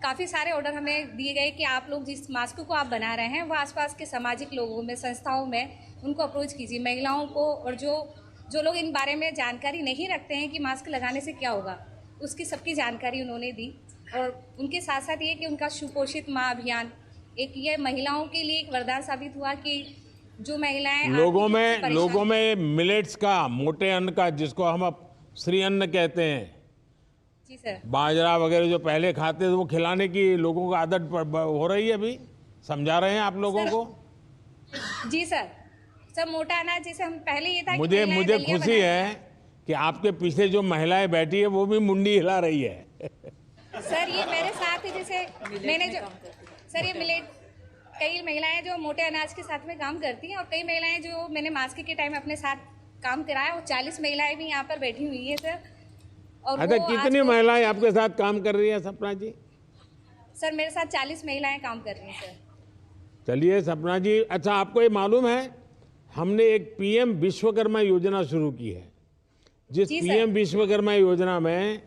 काफ़ी सारे ऑर्डर हमें दिए गए कि आप लोग जिस मास्क को आप बना रहे हैं वो आसपास के सामाजिक लोगों में, संस्थाओं में उनको अप्रोच कीजिए, महिलाओं को, और जो लोग इन बारे में जानकारी नहीं रखते हैं कि मास्क लगाने से क्या होगा, उसकी सबकी जानकारी उन्होंने दी। और उनके साथ साथ ये कि उनका सुपोषित माँ अभियान एक ये महिलाओं के लिए एक वरदान साबित हुआ कि जो महिलाएं लोगों में मिलेट्स का, मोटे अन्न का, जिसको हम अब श्री अन्न कहते हैं, जी सर, बाजरा वगैरह जो पहले खाते थे वो खिलाने की लोगों को आदत हो रही है, अभी समझा रहे हैं आप लोगों को? जी सर, सब मोटा अनाज जैसे हम पहले ये था मुझे खुशी है कि आपके पीछे जो महिलाएं बैठी है वो भी मुंडी हिला रही है। सर, ये मेरे साथ ही जैसे मैंने जो सर ये मिलेट, कई महिलाएं जो मोटे अनाज के साथ में काम करती हैं और कई महिलाएं जो मैंने मास्क के टाइम अपने साथ काम कराया, और 40 महिलाएं भी यहाँ पर बैठी हुई है सर। और अच्छा, कितनी महिलाएं आपके साथ काम कर रही हैं सपना जी? सर, मेरे साथ 40 महिलाएं काम कर रही हैं सर। चलिए सपना जी, अच्छा आपको ये मालूम है हमने एक PM विश्वकर्मा योजना शुरू की है, जिस PM विश्वकर्मा योजना में,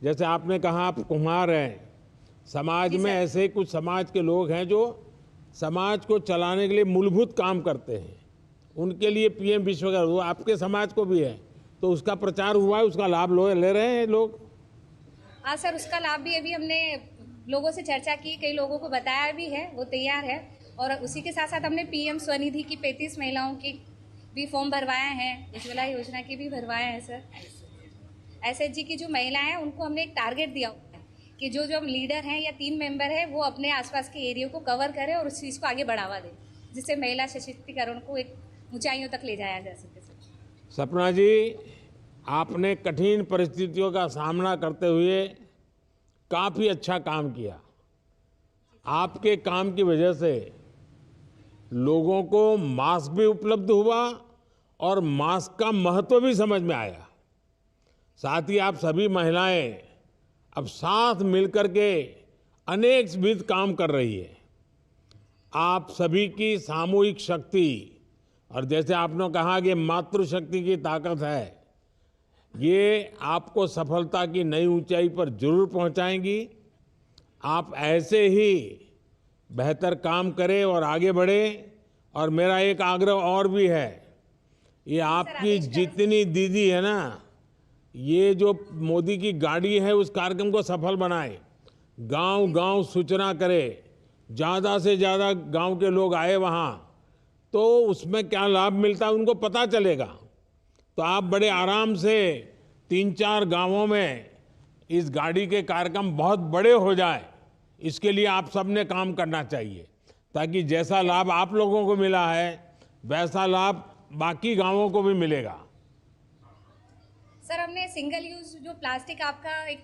जैसे आपने कहा आप कुम्हार हैं, समाज में ऐसे कुछ समाज के लोग हैं जो समाज को चलाने के लिए मूलभूत काम करते हैं, उनके लिए PM विश्वकर्मा, वो आपके समाज को भी है, तो उसका प्रचार हुआ है, उसका लाभ ले रहे हैं लोग? हाँ सर, उसका लाभ भी अभी हमने लोगों से चर्चा की, कई लोगों को बताया भी है, वो तैयार है। और उसी के साथ साथ हमने PM स्वनिधि की 35 महिलाओं की भी फॉर्म भरवाए हैं, उज्ज्वला योजना की भी भरवाए हैं सर। SHG की जो महिलाएं हैं उनको हमने एक टारगेट दिया है कि जो लीडर हैं या 3 मेंबर हैं वो अपने आसपास के एरिया को कवर करें और उस चीज़ को आगे बढ़ावा दें, जिससे महिला सशक्तिकरण को एक ऊंचाइयों तक ले जाया जा सके। सपना जी, आपने कठिन परिस्थितियों का सामना करते हुए काफ़ी अच्छा काम किया। आपके काम की वजह से लोगों को मास्क भी उपलब्ध हुआ और मास्क का महत्व भी समझ में आया। साथ ही आप सभी महिलाएं अब साथ मिलकर के अनेक विध काम कर रही है। आप सभी की सामूहिक शक्ति, और जैसे आपने कहा कि मातृशक्ति की ताकत है, ये आपको सफलता की नई ऊंचाई पर जरूर पहुंचाएंगी। आप ऐसे ही बेहतर काम करें और आगे बढ़ें और मेरा एक आग्रह और भी है, ये आपकी जितनी दीदी है ना, ये जो मोदी की गाड़ी है उस कार्यक्रम को सफल बनाए, गांव-गांव सूचना करे, ज़्यादा से ज़्यादा गांव के लोग आए वहाँ, तो उसमें क्या लाभ मिलता है उनको पता चलेगा। तो आप बड़े आराम से 3-4 गांवों में इस गाड़ी के कार्यक्रम बहुत बड़े हो जाए, इसके लिए आप सब ने काम करना चाहिए, ताकि जैसा लाभ आप लोगों को मिला है वैसा लाभ बाकी गांवों को भी मिलेगा। सर, हमने सिंगल यूज जो प्लास्टिक आपका एक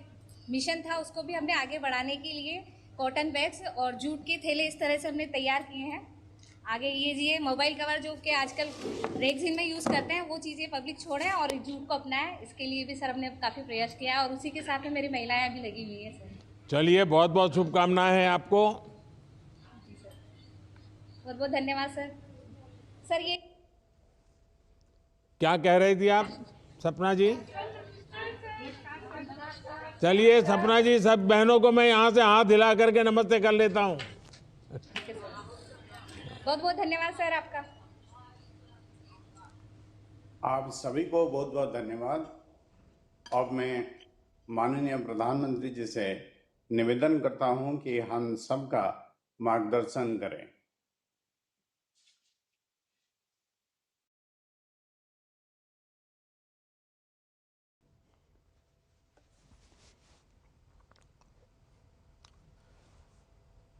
मिशन था उसको भी हमने आगे बढ़ाने के लिए कॉटन बैग्स और जूट के थैले इस तरह से हमने तैयार किए हैं। आगे ये मोबाइल कवर जो कि आजकल रेगजीन में यूज़ करते हैं वो चीज़ें पब्लिक छोड़ें और जूट को अपनाएं, इसके लिए भी सर हमने काफ़ी प्रयास किया है और उसी के साथ में मेरी महिलाएं भी लगी हुई हैं सर। चलिए, बहुत बहुत शुभकामनाएं हैं आपको। बहुत बहुत धन्यवाद सर। सर, ये क्या कह रही थी आप सपना जी? चलिए सपना जी, सब बहनों को मैं यहाँ से हाथ हिला करके नमस्ते कर लेता हूँ। बहुत बहुत धन्यवाद सर आपका। आप सभी को बहुत बहुत धन्यवाद। अब मैं माननीय प्रधानमंत्री जी से निवेदन करता हूं कि हम सबका मार्गदर्शन करें।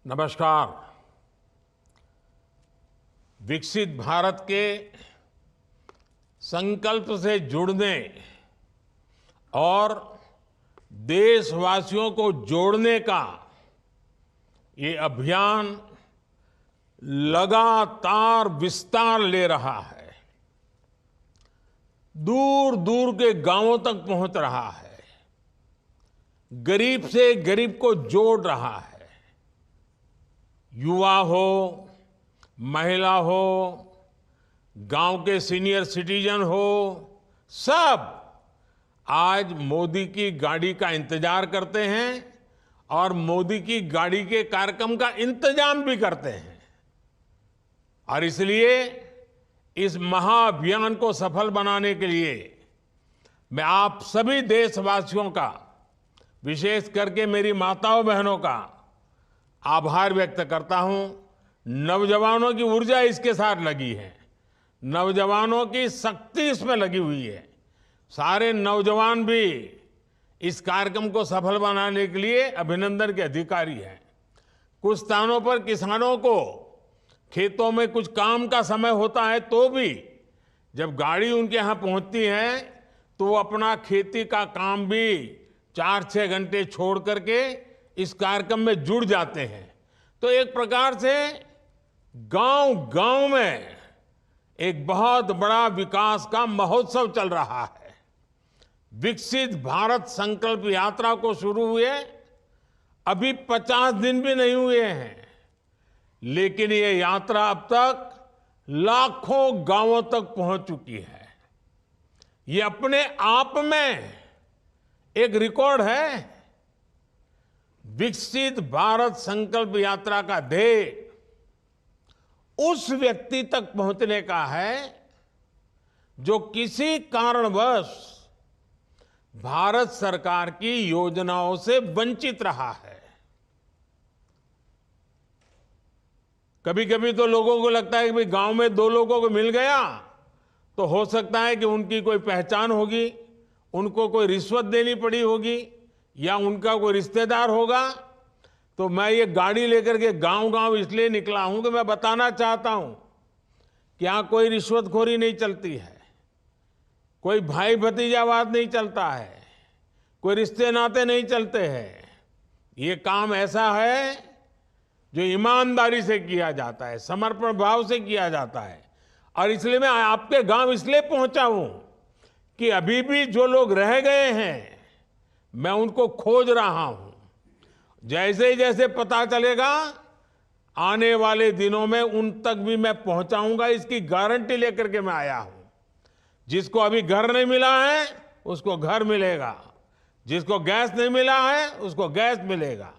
नमस्कार। विकसित भारत के संकल्प से जुड़ने और देशवासियों को जोड़ने का ये अभियान लगातार विस्तार ले रहा है, दूर दूर के गांवों तक पहुंच रहा है, गरीब से गरीब को जोड़ रहा है। युवा हो, महिला हो, गांव के सीनियर सिटीजन हो, सब आज मोदी की गाड़ी का इंतजार करते हैं और मोदी की गाड़ी के कार्यक्रम का इंतजाम भी करते हैं। और इसलिए इस महाअभियान को सफल बनाने के लिए मैं आप सभी देशवासियों का, विशेष करके मेरी माताओं बहनों का आभार व्यक्त करता हूं। नौजवानों की ऊर्जा इसके साथ लगी है, नौजवानों की शक्ति इसमें लगी हुई है। सारे नौजवान भी इस कार्यक्रम को सफल बनाने के लिए अभिनंदन के अधिकारी हैं। कुछ स्थानों पर किसानों को खेतों में कुछ काम का समय होता है, तो भी जब गाड़ी उनके यहाँ पहुंचती है तो वो अपना खेती का काम भी 4-6 घंटे छोड़ करके इस कार्यक्रम में जुड़ जाते हैं। तो एक प्रकार से गांव-गांव में एक बहुत बड़ा विकास का महोत्सव चल रहा है। विकसित भारत संकल्प यात्रा को शुरू हुए अभी 50 दिन भी नहीं हुए हैं, लेकिन ये यात्रा अब तक लाखों गांवों तक पहुंच चुकी है। ये अपने आप में एक रिकॉर्ड है। विकसित भारत संकल्प यात्रा का ध्येय उस व्यक्ति तक पहुंचने का है जो किसी कारणवश भारत सरकार की योजनाओं से वंचित रहा है। कभी कभी तो लोगों को लगता है कि भाई गांव में 2 लोगों को मिल गया तो हो सकता है कि उनकी कोई पहचान होगी, उनको कोई रिश्वत देनी पड़ी होगी या उनका कोई रिश्तेदार होगा। तो मैं ये गाड़ी लेकर के गांव-गांव इसलिए निकला हूं कि मैं बताना चाहता हूं कि यहां कोई रिश्वतखोरी नहीं चलती है, कोई भाई भतीजावाद नहीं चलता है, कोई रिश्ते नाते नहीं चलते हैं। ये काम ऐसा है जो ईमानदारी से किया जाता है, समर्पण भाव से किया जाता है। और इसलिए मैं आपके गांव इसलिए पहुंचा हूं कि अभी भी जो लोग रह गए हैं मैं उनको खोज रहा हूं। जैसे ही जैसे पता चलेगा आने वाले दिनों में उन तक भी मैं पहुंचाऊंगा, इसकी गारंटी लेकर के मैं आया हूं। जिसको अभी घर नहीं मिला है उसको घर मिलेगा, जिसको गैस नहीं मिला है उसको गैस मिलेगा,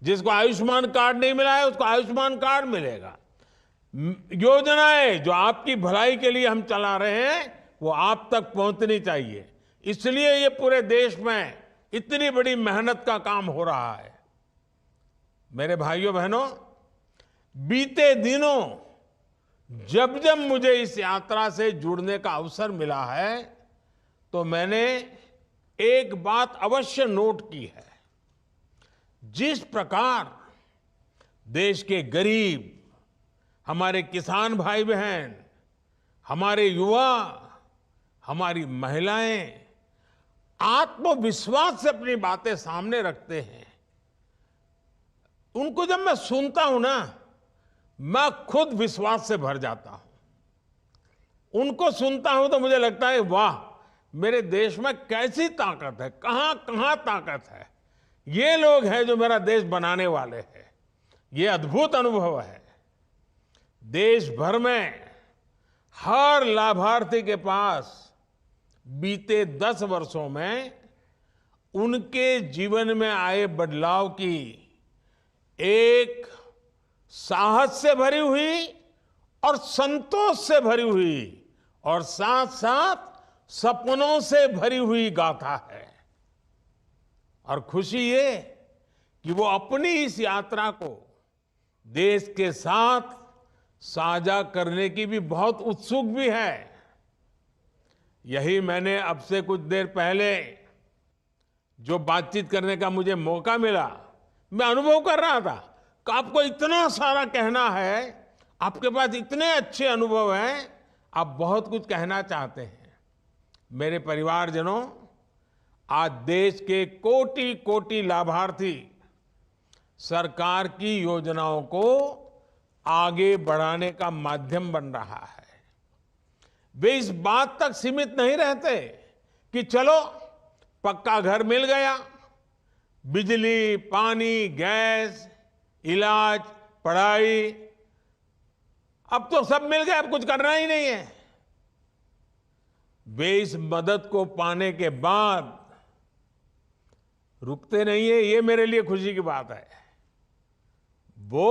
जिसको आयुष्मान कार्ड नहीं मिला है उसको आयुष्मान कार्ड मिलेगा। योजनाएं जो आपकी भलाई के लिए हम चला रहे हैं वो आप तक पहुंचनी चाहिए। इसलिए ये पूरे देश में इतनी बड़ी मेहनत का काम हो रहा है। मेरे भाइयों बहनों, बीते दिनों जब जब मुझे इस यात्रा से जुड़ने का अवसर मिला है तो मैंने एक बात अवश्य नोट की है। जिस प्रकार देश के गरीब, हमारे किसान भाई बहन, हमारे युवा, हमारी महिलाएं आत्मविश्वास से अपनी बातें सामने रखते हैं, उनको जब मैं सुनता हूं ना, मैं खुद विश्वास से भर जाता हूं। उनको सुनता हूं तो मुझे लगता है वाह, मेरे देश में कैसी ताकत है, कहां कहां ताकत है। ये लोग हैं जो मेरा देश बनाने वाले हैं। ये अद्भुत अनुभव है। देश भर में हर लाभार्थी के पास बीते 10 वर्षों में उनके जीवन में आए बदलाव की एक साहस से भरी हुई और संतोष से भरी हुई और साथ साथ सपनों से भरी हुई गाथा है। और खुशी ये कि वो अपनी इस यात्रा को देश के साथ साझा करने की भी बहुत उत्सुक भी है। यही मैंने अब से कुछ देर पहले जो बातचीत करने का मुझे मौका मिला, मैं अनुभव कर रहा था कि आपको इतना सारा कहना है, आपके पास इतने अच्छे अनुभव हैं, आप बहुत कुछ कहना चाहते हैं। मेरे परिवारजनों, आज देश के कोटि कोटि लाभार्थी सरकार की योजनाओं को आगे बढ़ाने का माध्यम बन रहा है। वे इस बात तक सीमित नहीं रहते कि चलो पक्का घर मिल गया, बिजली, पानी, गैस, इलाज, पढ़ाई, अब तो सब मिल गया, अब कुछ करना ही नहीं है। वे इस मदद को पाने के बाद रुकते नहीं है। ये मेरे लिए खुशी की बात है। वो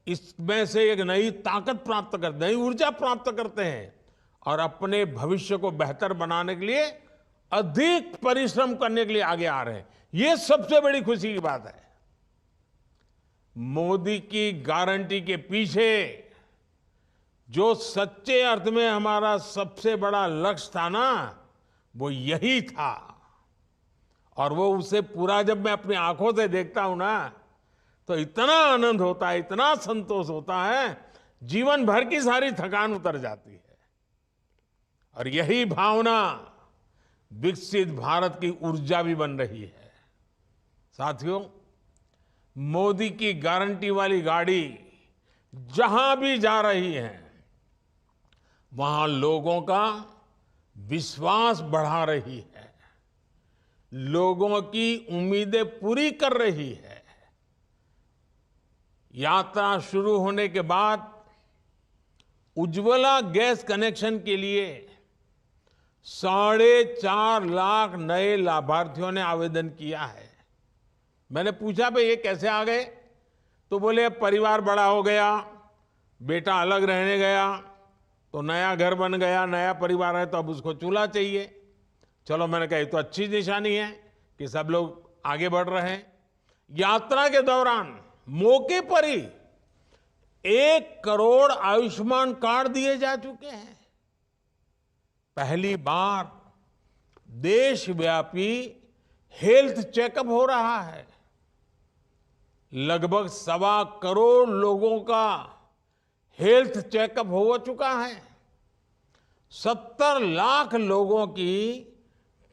इसमें से एक नई ताकत प्राप्त करते हैं, नई ऊर्जा प्राप्त करते हैं और अपने भविष्य को बेहतर बनाने के लिए अधिक परिश्रम करने के लिए आगे आ रहे हैं। ये सबसे बड़ी खुशी की बात है। मोदी की गारंटी के पीछे जो सच्चे अर्थ में हमारा सबसे बड़ा लक्ष्य था ना, वो यही था। और वो उसे पूरा जब मैं अपनी आंखों से देखता हूं ना, तो इतना आनंद होता है, इतना संतोष होता है, जीवन भर की सारी थकान उतर जाती है। और यही भावना विकसित भारत की ऊर्जा भी बन रही है। साथियों, मोदी की गारंटी वाली गाड़ी जहां भी जा रही है, वहां लोगों का विश्वास बढ़ा रही है, लोगों की उम्मीदें पूरी कर रही है। यात्रा शुरू होने के बाद उज्ज्वला गैस कनेक्शन के लिए 4.5 लाख नए लाभार्थियों ने आवेदन किया है। मैंने पूछा भाई ये कैसे आ गए, तो बोले अब परिवार बड़ा हो गया, बेटा अलग रहने गया, तो नया घर बन गया, नया परिवार है, तो अब उसको चूल्हा चाहिए। चलो, मैंने कहा ये तो अच्छी निशानी है कि सब लोग आगे बढ़ रहे हैं। यात्रा के दौरान मौके पर ही 1 करोड़ आयुष्मान कार्ड दिए जा चुके हैं। पहली बार देशव्यापी हेल्थ चेकअप हो रहा है। लगभग 1.25 करोड़ लोगों का हेल्थ चेकअप हो चुका है। 70 लाख लोगों की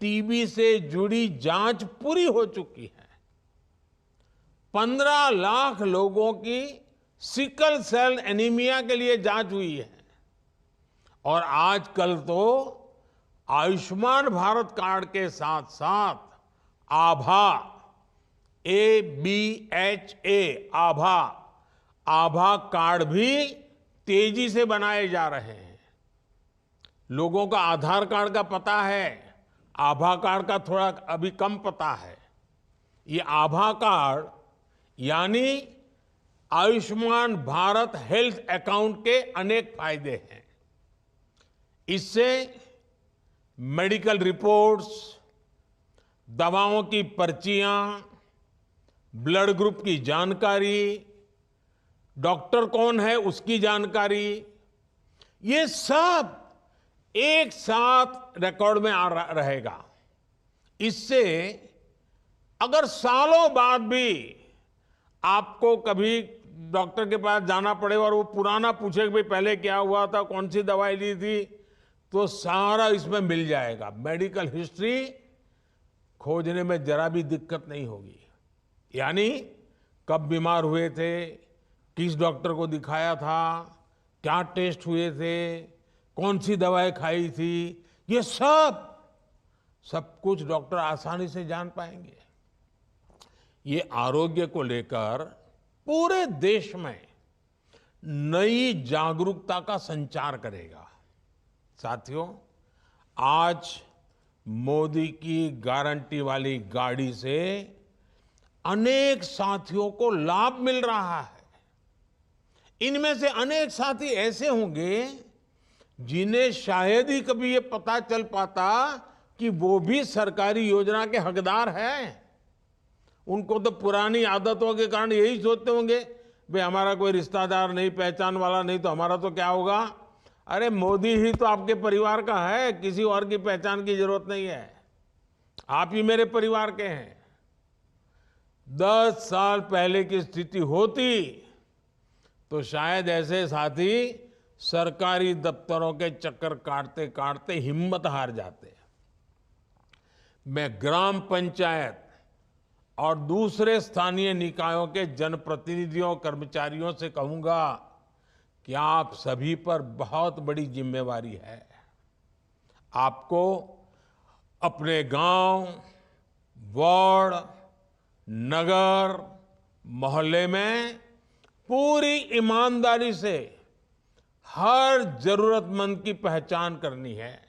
टीबी से जुड़ी जांच पूरी हो चुकी है। 15 लाख लोगों की सिकल सेल एनीमिया के लिए जांच हुई है। और आजकल तो आयुष्मान भारत कार्ड के साथ साथ आभा, ABHA, आभा कार्ड भी तेजी से बनाए जा रहे हैं। लोगों का आधार कार्ड का पता है, आभा कार्ड का थोड़ा अभी कम पता है। ये आभा कार्ड यानी आयुष्मान भारत हेल्थ अकाउंट के अनेक फायदे हैं। इससे मेडिकल रिपोर्ट्स, दवाओं की पर्चियां, ब्लड ग्रुप की जानकारी, डॉक्टर कौन है उसकी जानकारी, ये सब एक साथ रिकॉर्ड में रहेगा। इससे अगर सालों बाद भी आपको कभी डॉक्टर के पास जाना पड़े और वो पुराना पूछे कि भाई पहले क्या हुआ था, कौन सी दवाई ली थी, तो सारा इसमें मिल जाएगा। मेडिकल हिस्ट्री खोजने में जरा भी दिक्कत नहीं होगी। यानी कब बीमार हुए थे, किस डॉक्टर को दिखाया था, क्या टेस्ट हुए थे, कौन सी दवाई खाई थी, ये सब कुछ डॉक्टर आसानी से जान पाएंगे। ये आरोग्य को लेकर पूरे देश में नई जागरूकता का संचार करेगा। साथियों, आज मोदी की गारंटी वाली गाड़ी से अनेक साथियों को लाभ मिल रहा है। इनमें से अनेक साथी ऐसे होंगे जिन्हें शायद ही कभी ये पता चल पाता कि वो भी सरकारी योजना के हकदार हैं। उनको तो पुरानी आदतों के कारण यही सोचते होंगे भाई हमारा कोई रिश्तेदार नहीं, पहचान वाला नहीं, तो हमारा तो क्या होगा। अरे मोदी ही तो आपके परिवार का है, किसी और की पहचान की जरूरत नहीं है, आप ही मेरे परिवार के हैं। 10 साल पहले की स्थिति होती तो शायद ऐसे साथी सरकारी दफ्तरों के चक्कर काटते काटते हिम्मत हार जाते। मैं ग्राम पंचायत और दूसरे स्थानीय निकायों के जनप्रतिनिधियों, कर्मचारियों से कहूंगा कि आप सभी पर बहुत बड़ी जिम्मेवारी है। आपको अपने गांव, वार्ड, नगर, मोहल्ले में पूरी ईमानदारी से हर जरूरतमंद की पहचान करनी है।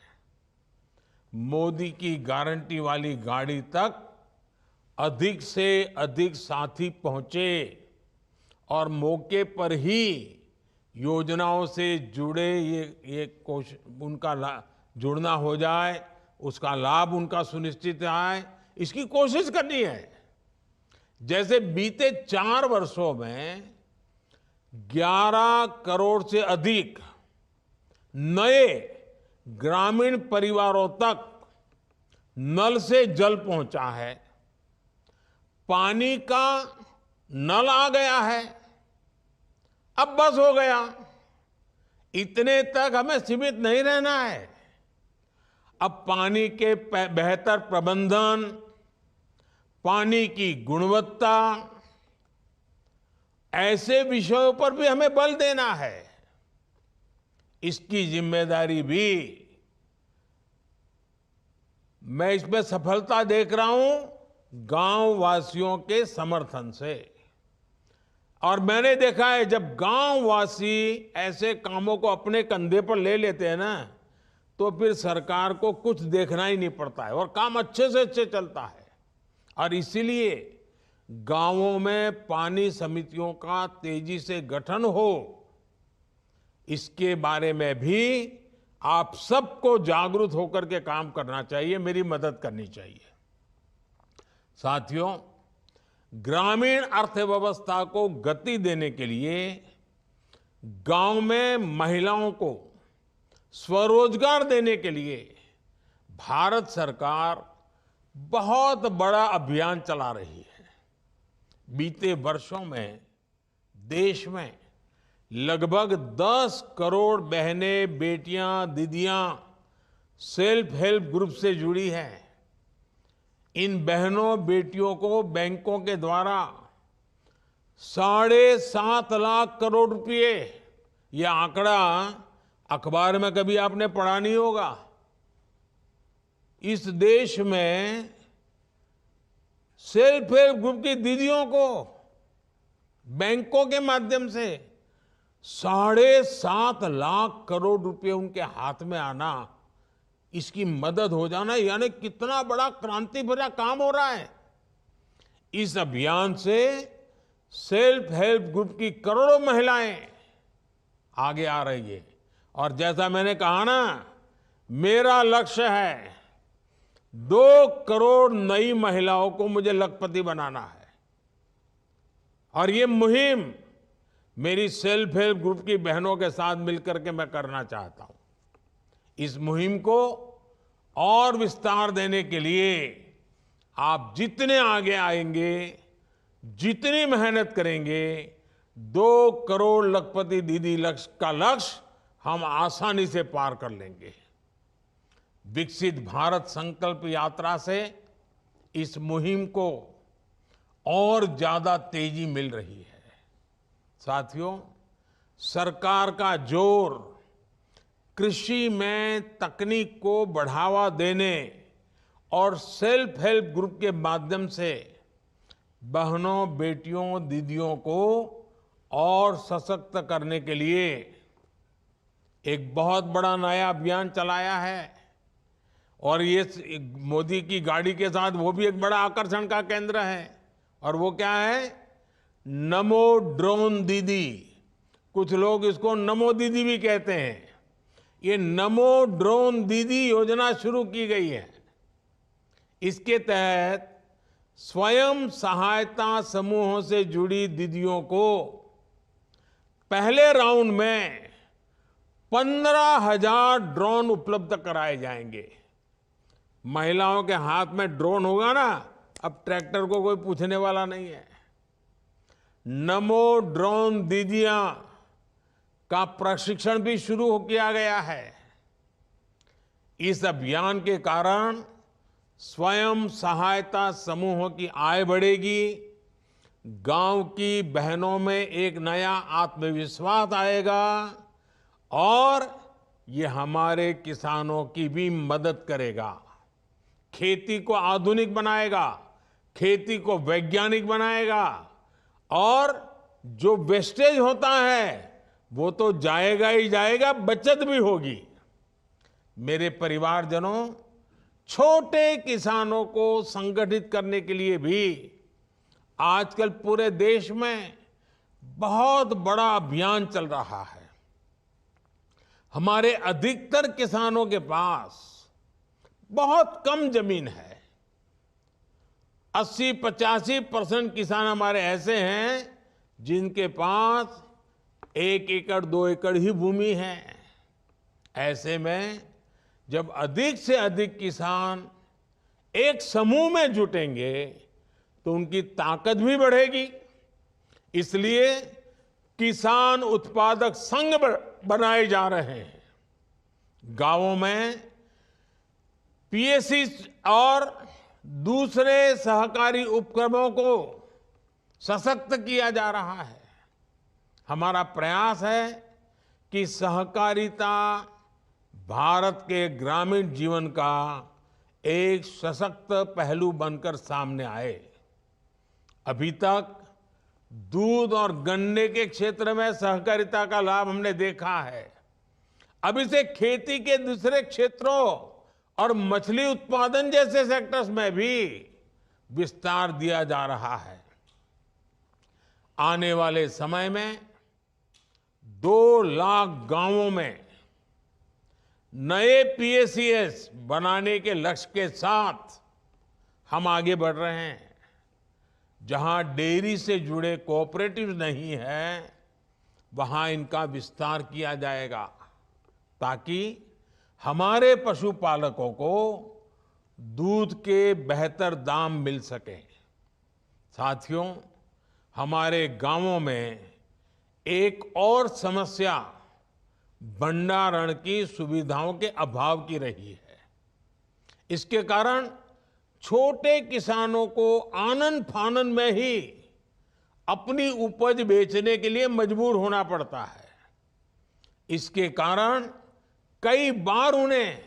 मोदी की गारंटी वाली गाड़ी तक अधिक से अधिक साथी पहुंचे और मौके पर ही योजनाओं से जुड़े ये कोशिश उनका जुड़ना हो जाए, उसका लाभ उनका सुनिश्चित आए, इसकी कोशिश करनी है। जैसे बीते 4 वर्षों में 11 करोड़ से अधिक नए ग्रामीण परिवारों तक नल से जल पहुंचा है, पानी का नल आ गया है, अब बस हो गया, इतने तक हमें सीमित नहीं रहना है। अब पानी के बेहतर प्रबंधन, पानी की गुणवत्ता, ऐसे विषयों पर भी हमें बल देना है। इसकी जिम्मेदारी भी मैं इसमें सफलता देख रहा हूं गांव वासियों के समर्थन से। और मैंने देखा है जब गांव वासी ऐसे कामों को अपने कंधे पर ले लेते हैं ना, तो फिर सरकार को कुछ देखना ही नहीं पड़ता है और काम अच्छे से अच्छे चलता है। और इसीलिए गांवों में पानी समितियों का तेजी से गठन हो, इसके बारे में भी आप सबको जागरूक होकर के काम करना चाहिए, मेरी मदद करनी चाहिए। साथियों, ग्रामीण अर्थव्यवस्था को गति देने के लिए गांव में महिलाओं को स्वरोजगार देने के लिए भारत सरकार बहुत बड़ा अभियान चला रही है। बीते वर्षों में देश में लगभग 10 करोड़ बहनें, बेटियां, दीदियां सेल्फ हेल्प ग्रुप से जुड़ी हैं। इन बहनों बेटियों को बैंकों के द्वारा 7.5 लाख करोड़ रुपए, यह आंकड़ा अखबार में कभी आपने पढ़ा नहीं होगा। इस देश में सेल्फ हेल्प ग्रुप की दीदियों को बैंकों के माध्यम से 7.5 लाख करोड़ रुपए उनके हाथ में आना, इसकी मदद हो जाना, यानी कितना बड़ा क्रांति भरा काम हो रहा है। इस अभियान से सेल्फ हेल्प ग्रुप की करोड़ों महिलाएं आगे आ रही है। और जैसा मैंने कहा ना, मेरा लक्ष्य है 2 करोड़ नई महिलाओं को मुझे लखपति बनाना है। और ये मुहिम मेरी सेल्फ हेल्प ग्रुप की बहनों के साथ मिलकर के मैं करना चाहता हूं। इस मुहिम को और विस्तार देने के लिए आप जितने आगे आएंगे, जितनी मेहनत करेंगे, 2 करोड़ लखपति दीदी का लक्ष्य हम आसानी से पार कर लेंगे। विकसित भारत संकल्प यात्रा से इस मुहिम को और ज्यादा तेजी मिल रही है। साथियों, सरकार का जोर कृषि में तकनीक को बढ़ावा देने और सेल्फ हेल्प ग्रुप के माध्यम से बहनों, बेटियों, दीदियों को और सशक्त करने के लिए एक बहुत बड़ा नया अभियान चलाया है। और ये मोदी की गाड़ी के साथ वो भी एक बड़ा आकर्षण का केंद्र है। और वो क्या है? नमो ड्रोन दीदी। कुछ लोग इसको नमो दीदी भी कहते हैं। ये नमो ड्रोन दीदी योजना शुरू की गई है। इसके तहत स्वयं सहायता समूहों से जुड़ी दीदियों को पहले राउंड में 15,000 ड्रोन उपलब्ध कराए जाएंगे। महिलाओं के हाथ में ड्रोन होगा ना, अब ट्रैक्टर को कोई पूछने वाला नहीं है। नमो ड्रोन दीदियां का प्रशिक्षण भी शुरू किया गया है। इस अभियान के कारण स्वयं सहायता समूहों की आय बढ़ेगी, गांव की बहनों में एक नया आत्मविश्वास आएगा और ये हमारे किसानों की भी मदद करेगा। खेती को आधुनिक बनाएगा, खेती को वैज्ञानिक बनाएगा और जो वेस्टेज होता है वो तो जाएगा ही जाएगा, बचत भी होगी। मेरे परिवारजनों, छोटे किसानों को संगठित करने के लिए भी आजकल पूरे देश में बहुत बड़ा अभियान चल रहा है। हमारे अधिकतर किसानों के पास बहुत कम जमीन है। 80-85% किसान हमारे ऐसे हैं जिनके पास 1 एकड़ 2 एकड़ ही भूमि है। ऐसे में जब अधिक से अधिक किसान एक समूह में जुटेंगे तो उनकी ताकत भी बढ़ेगी। इसलिए किसान उत्पादक संघ बनाए जा रहे हैं। गांवों में पीएससी और दूसरे सहकारी उपक्रमों को सशक्त किया जा रहा है। हमारा प्रयास है कि सहकारिता भारत के ग्रामीण जीवन का एक सशक्त पहलू बनकर सामने आए। अभी तक दूध और गन्ने के क्षेत्र में सहकारिता का लाभ हमने देखा है। अब इसे खेती के दूसरे क्षेत्रों और मछली उत्पादन जैसे सेक्टर्स में भी विस्तार दिया जा रहा है। आने वाले समय में 2 लाख गांवों में नए पीएसीएस बनाने के लक्ष्य के साथ हम आगे बढ़ रहे हैं। जहां डेयरी से जुड़े कोऑपरेटिव नहीं है, वहां इनका विस्तार किया जाएगा ताकि हमारे पशुपालकों को दूध के बेहतर दाम मिल सके। साथियों, हमारे गांवों में एक और समस्या भंडारण की सुविधाओं के अभाव की रही है। इसके कारण छोटे किसानों को आनन फानन में ही अपनी उपज बेचने के लिए मजबूर होना पड़ता है। इसके कारण कई बार उन्हें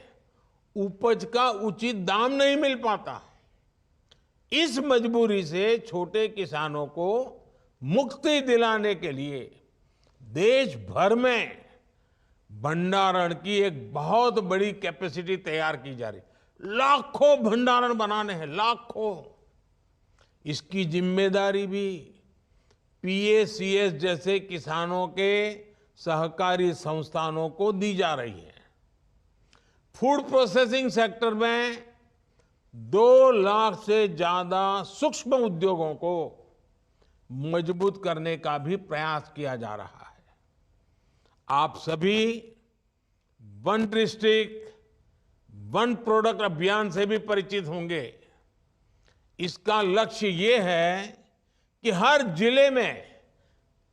उपज का उचित दाम नहीं मिल पाता। इस मजबूरी से छोटे किसानों को मुक्ति दिलाने के लिए देश भर में भंडारण की एक बहुत बड़ी कैपेसिटी तैयार की जा रही। लाखों भंडारण बनाने हैं, लाखों। इसकी जिम्मेदारी भी PACS जैसे किसानों के सहकारी संस्थानों को दी जा रही है। फूड प्रोसेसिंग सेक्टर में 2 लाख से ज्यादा सूक्ष्म उद्योगों को मजबूत करने का भी प्रयास किया जा रहा है। आप सभी वन डिस्ट्रिक्ट वन प्रोडक्ट अभियान से भी परिचित होंगे। इसका लक्ष्य ये है कि हर जिले में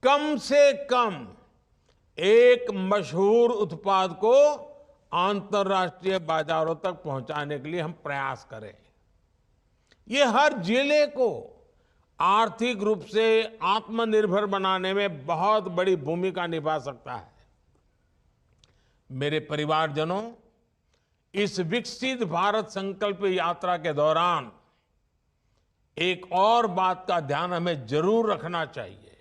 कम से कम एक मशहूर उत्पाद को अंतर्राष्ट्रीय बाजारों तक पहुंचाने के लिए हम प्रयास करें। ये हर जिले को आर्थिक रूप से आत्मनिर्भर बनाने में बहुत बड़ी भूमिका निभा सकता है। मेरे परिवारजनों, इस विकसित भारत संकल्प यात्रा के दौरान एक और बात का ध्यान हमें जरूर रखना चाहिए।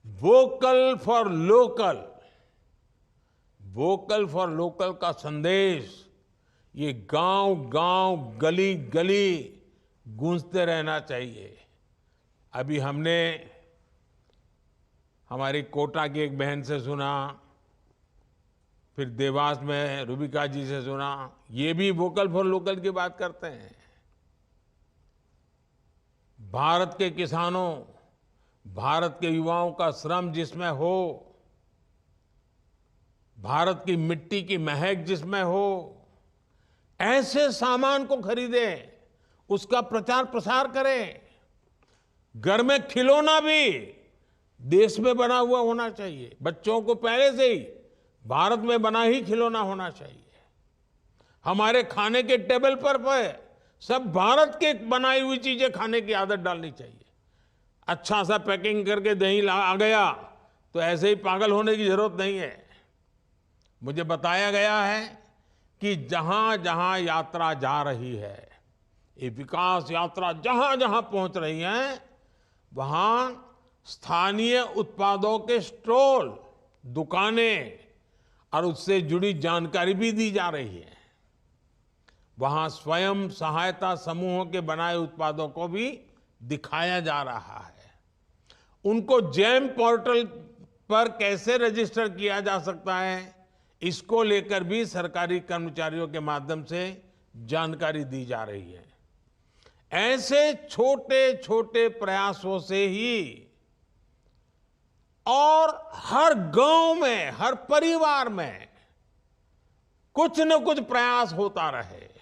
Vocal for local, vocal for local का संदेश ये गांव-गांव, गली-गली गूंजते रहना चाहिए। अभी हमने हमारी कोटा की एक बहन से सुना, फिर देवास में रूबिका जी से सुना, ये भी वोकल फॉर लोकल की बात करते हैं। भारत के किसानों, भारत के युवाओं का श्रम जिसमें हो, भारत की मिट्टी की महक जिसमें हो, ऐसे सामान को खरीदें, उसका प्रचार प्रसार करें। घर में खिलौना भी देश में बना हुआ होना चाहिए। बच्चों को पहले से ही भारत में बना ही खिलौना होना चाहिए। हमारे खाने के टेबल पर सब भारत के बनाई हुई चीजें खाने की आदत डालनी चाहिए। अच्छा सा पैकिंग करके दही आ गया तो ऐसे ही पागल होने की जरूरत नहीं है। मुझे बताया गया है कि जहां जहां यात्रा जा रही है, ये विकास यात्रा जहां जहां पहुंच रही है, वहां स्थानीय उत्पादों के स्टॉल, दुकानें और उससे जुड़ी जानकारी भी दी जा रही है। वहां स्वयं सहायता समूहों के बनाए उत्पादों को भी दिखाया जा रहा है। उनको जेम पोर्टल पर कैसे रजिस्टर किया जा सकता है, इसको लेकर भी सरकारी कर्मचारियों के माध्यम से जानकारी दी जा रही है। ऐसे छोटे छोटे प्रयासों से ही और हर गांव में, हर परिवार में कुछ न कुछ प्रयास होता रहे,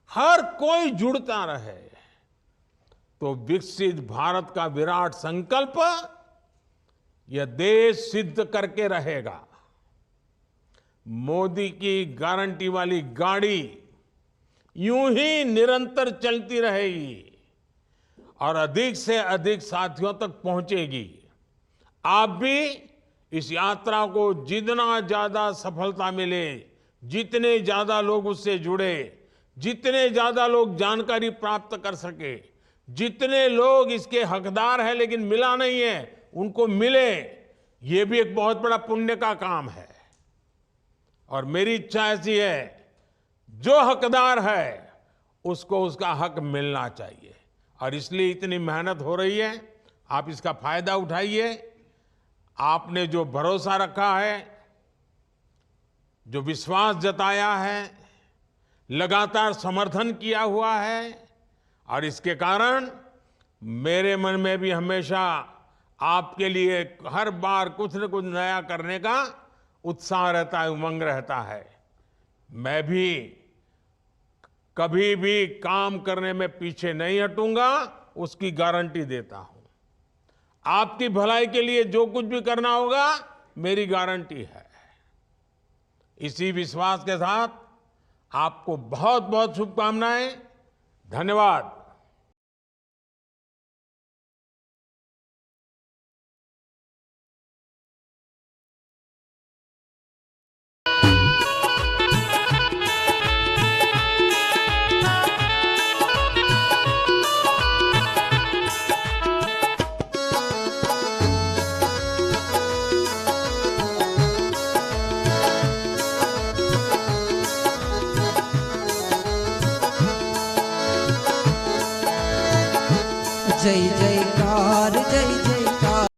हर कोई जुड़ता रहे, तो विकसित भारत का विराट संकल्प यह देश सिद्ध करके रहेगा। मोदी की गारंटी वाली गाड़ी यूं ही निरंतर चलती रहेगी और अधिक से अधिक साथियों तक पहुंचेगी। आप भी इस यात्रा को जितना ज्यादा सफलता मिले, जितने ज्यादा लोग उससे जुड़े, जितने ज्यादा लोग जानकारी प्राप्त कर सके, जितने लोग इसके हकदार हैं लेकिन मिला नहीं है, उनको मिले, ये भी एक बहुत बड़ा पुण्य का काम है। और मेरी इच्छा ऐसी है, जो हकदार है उसको उसका हक मिलना चाहिए और इसलिए इतनी मेहनत हो रही है। आप इसका फायदा उठाइए। आपने जो भरोसा रखा है, जो विश्वास जताया है, लगातार समर्थन किया हुआ है और इसके कारण मेरे मन में भी हमेशा आपके लिए हर बार कुछ न कुछ नया करने का उत्साह रहता है, उमंग रहता है। मैं भी कभी भी काम करने में पीछे नहीं हटूंगा, उसकी गारंटी देता हूं। आपकी भलाई के लिए जो कुछ भी करना होगा, मेरी गारंटी है। इसी विश्वास के साथ आपको बहुत बहुत शुभकामनाएं। धन्यवाद। जय जयकार जय जय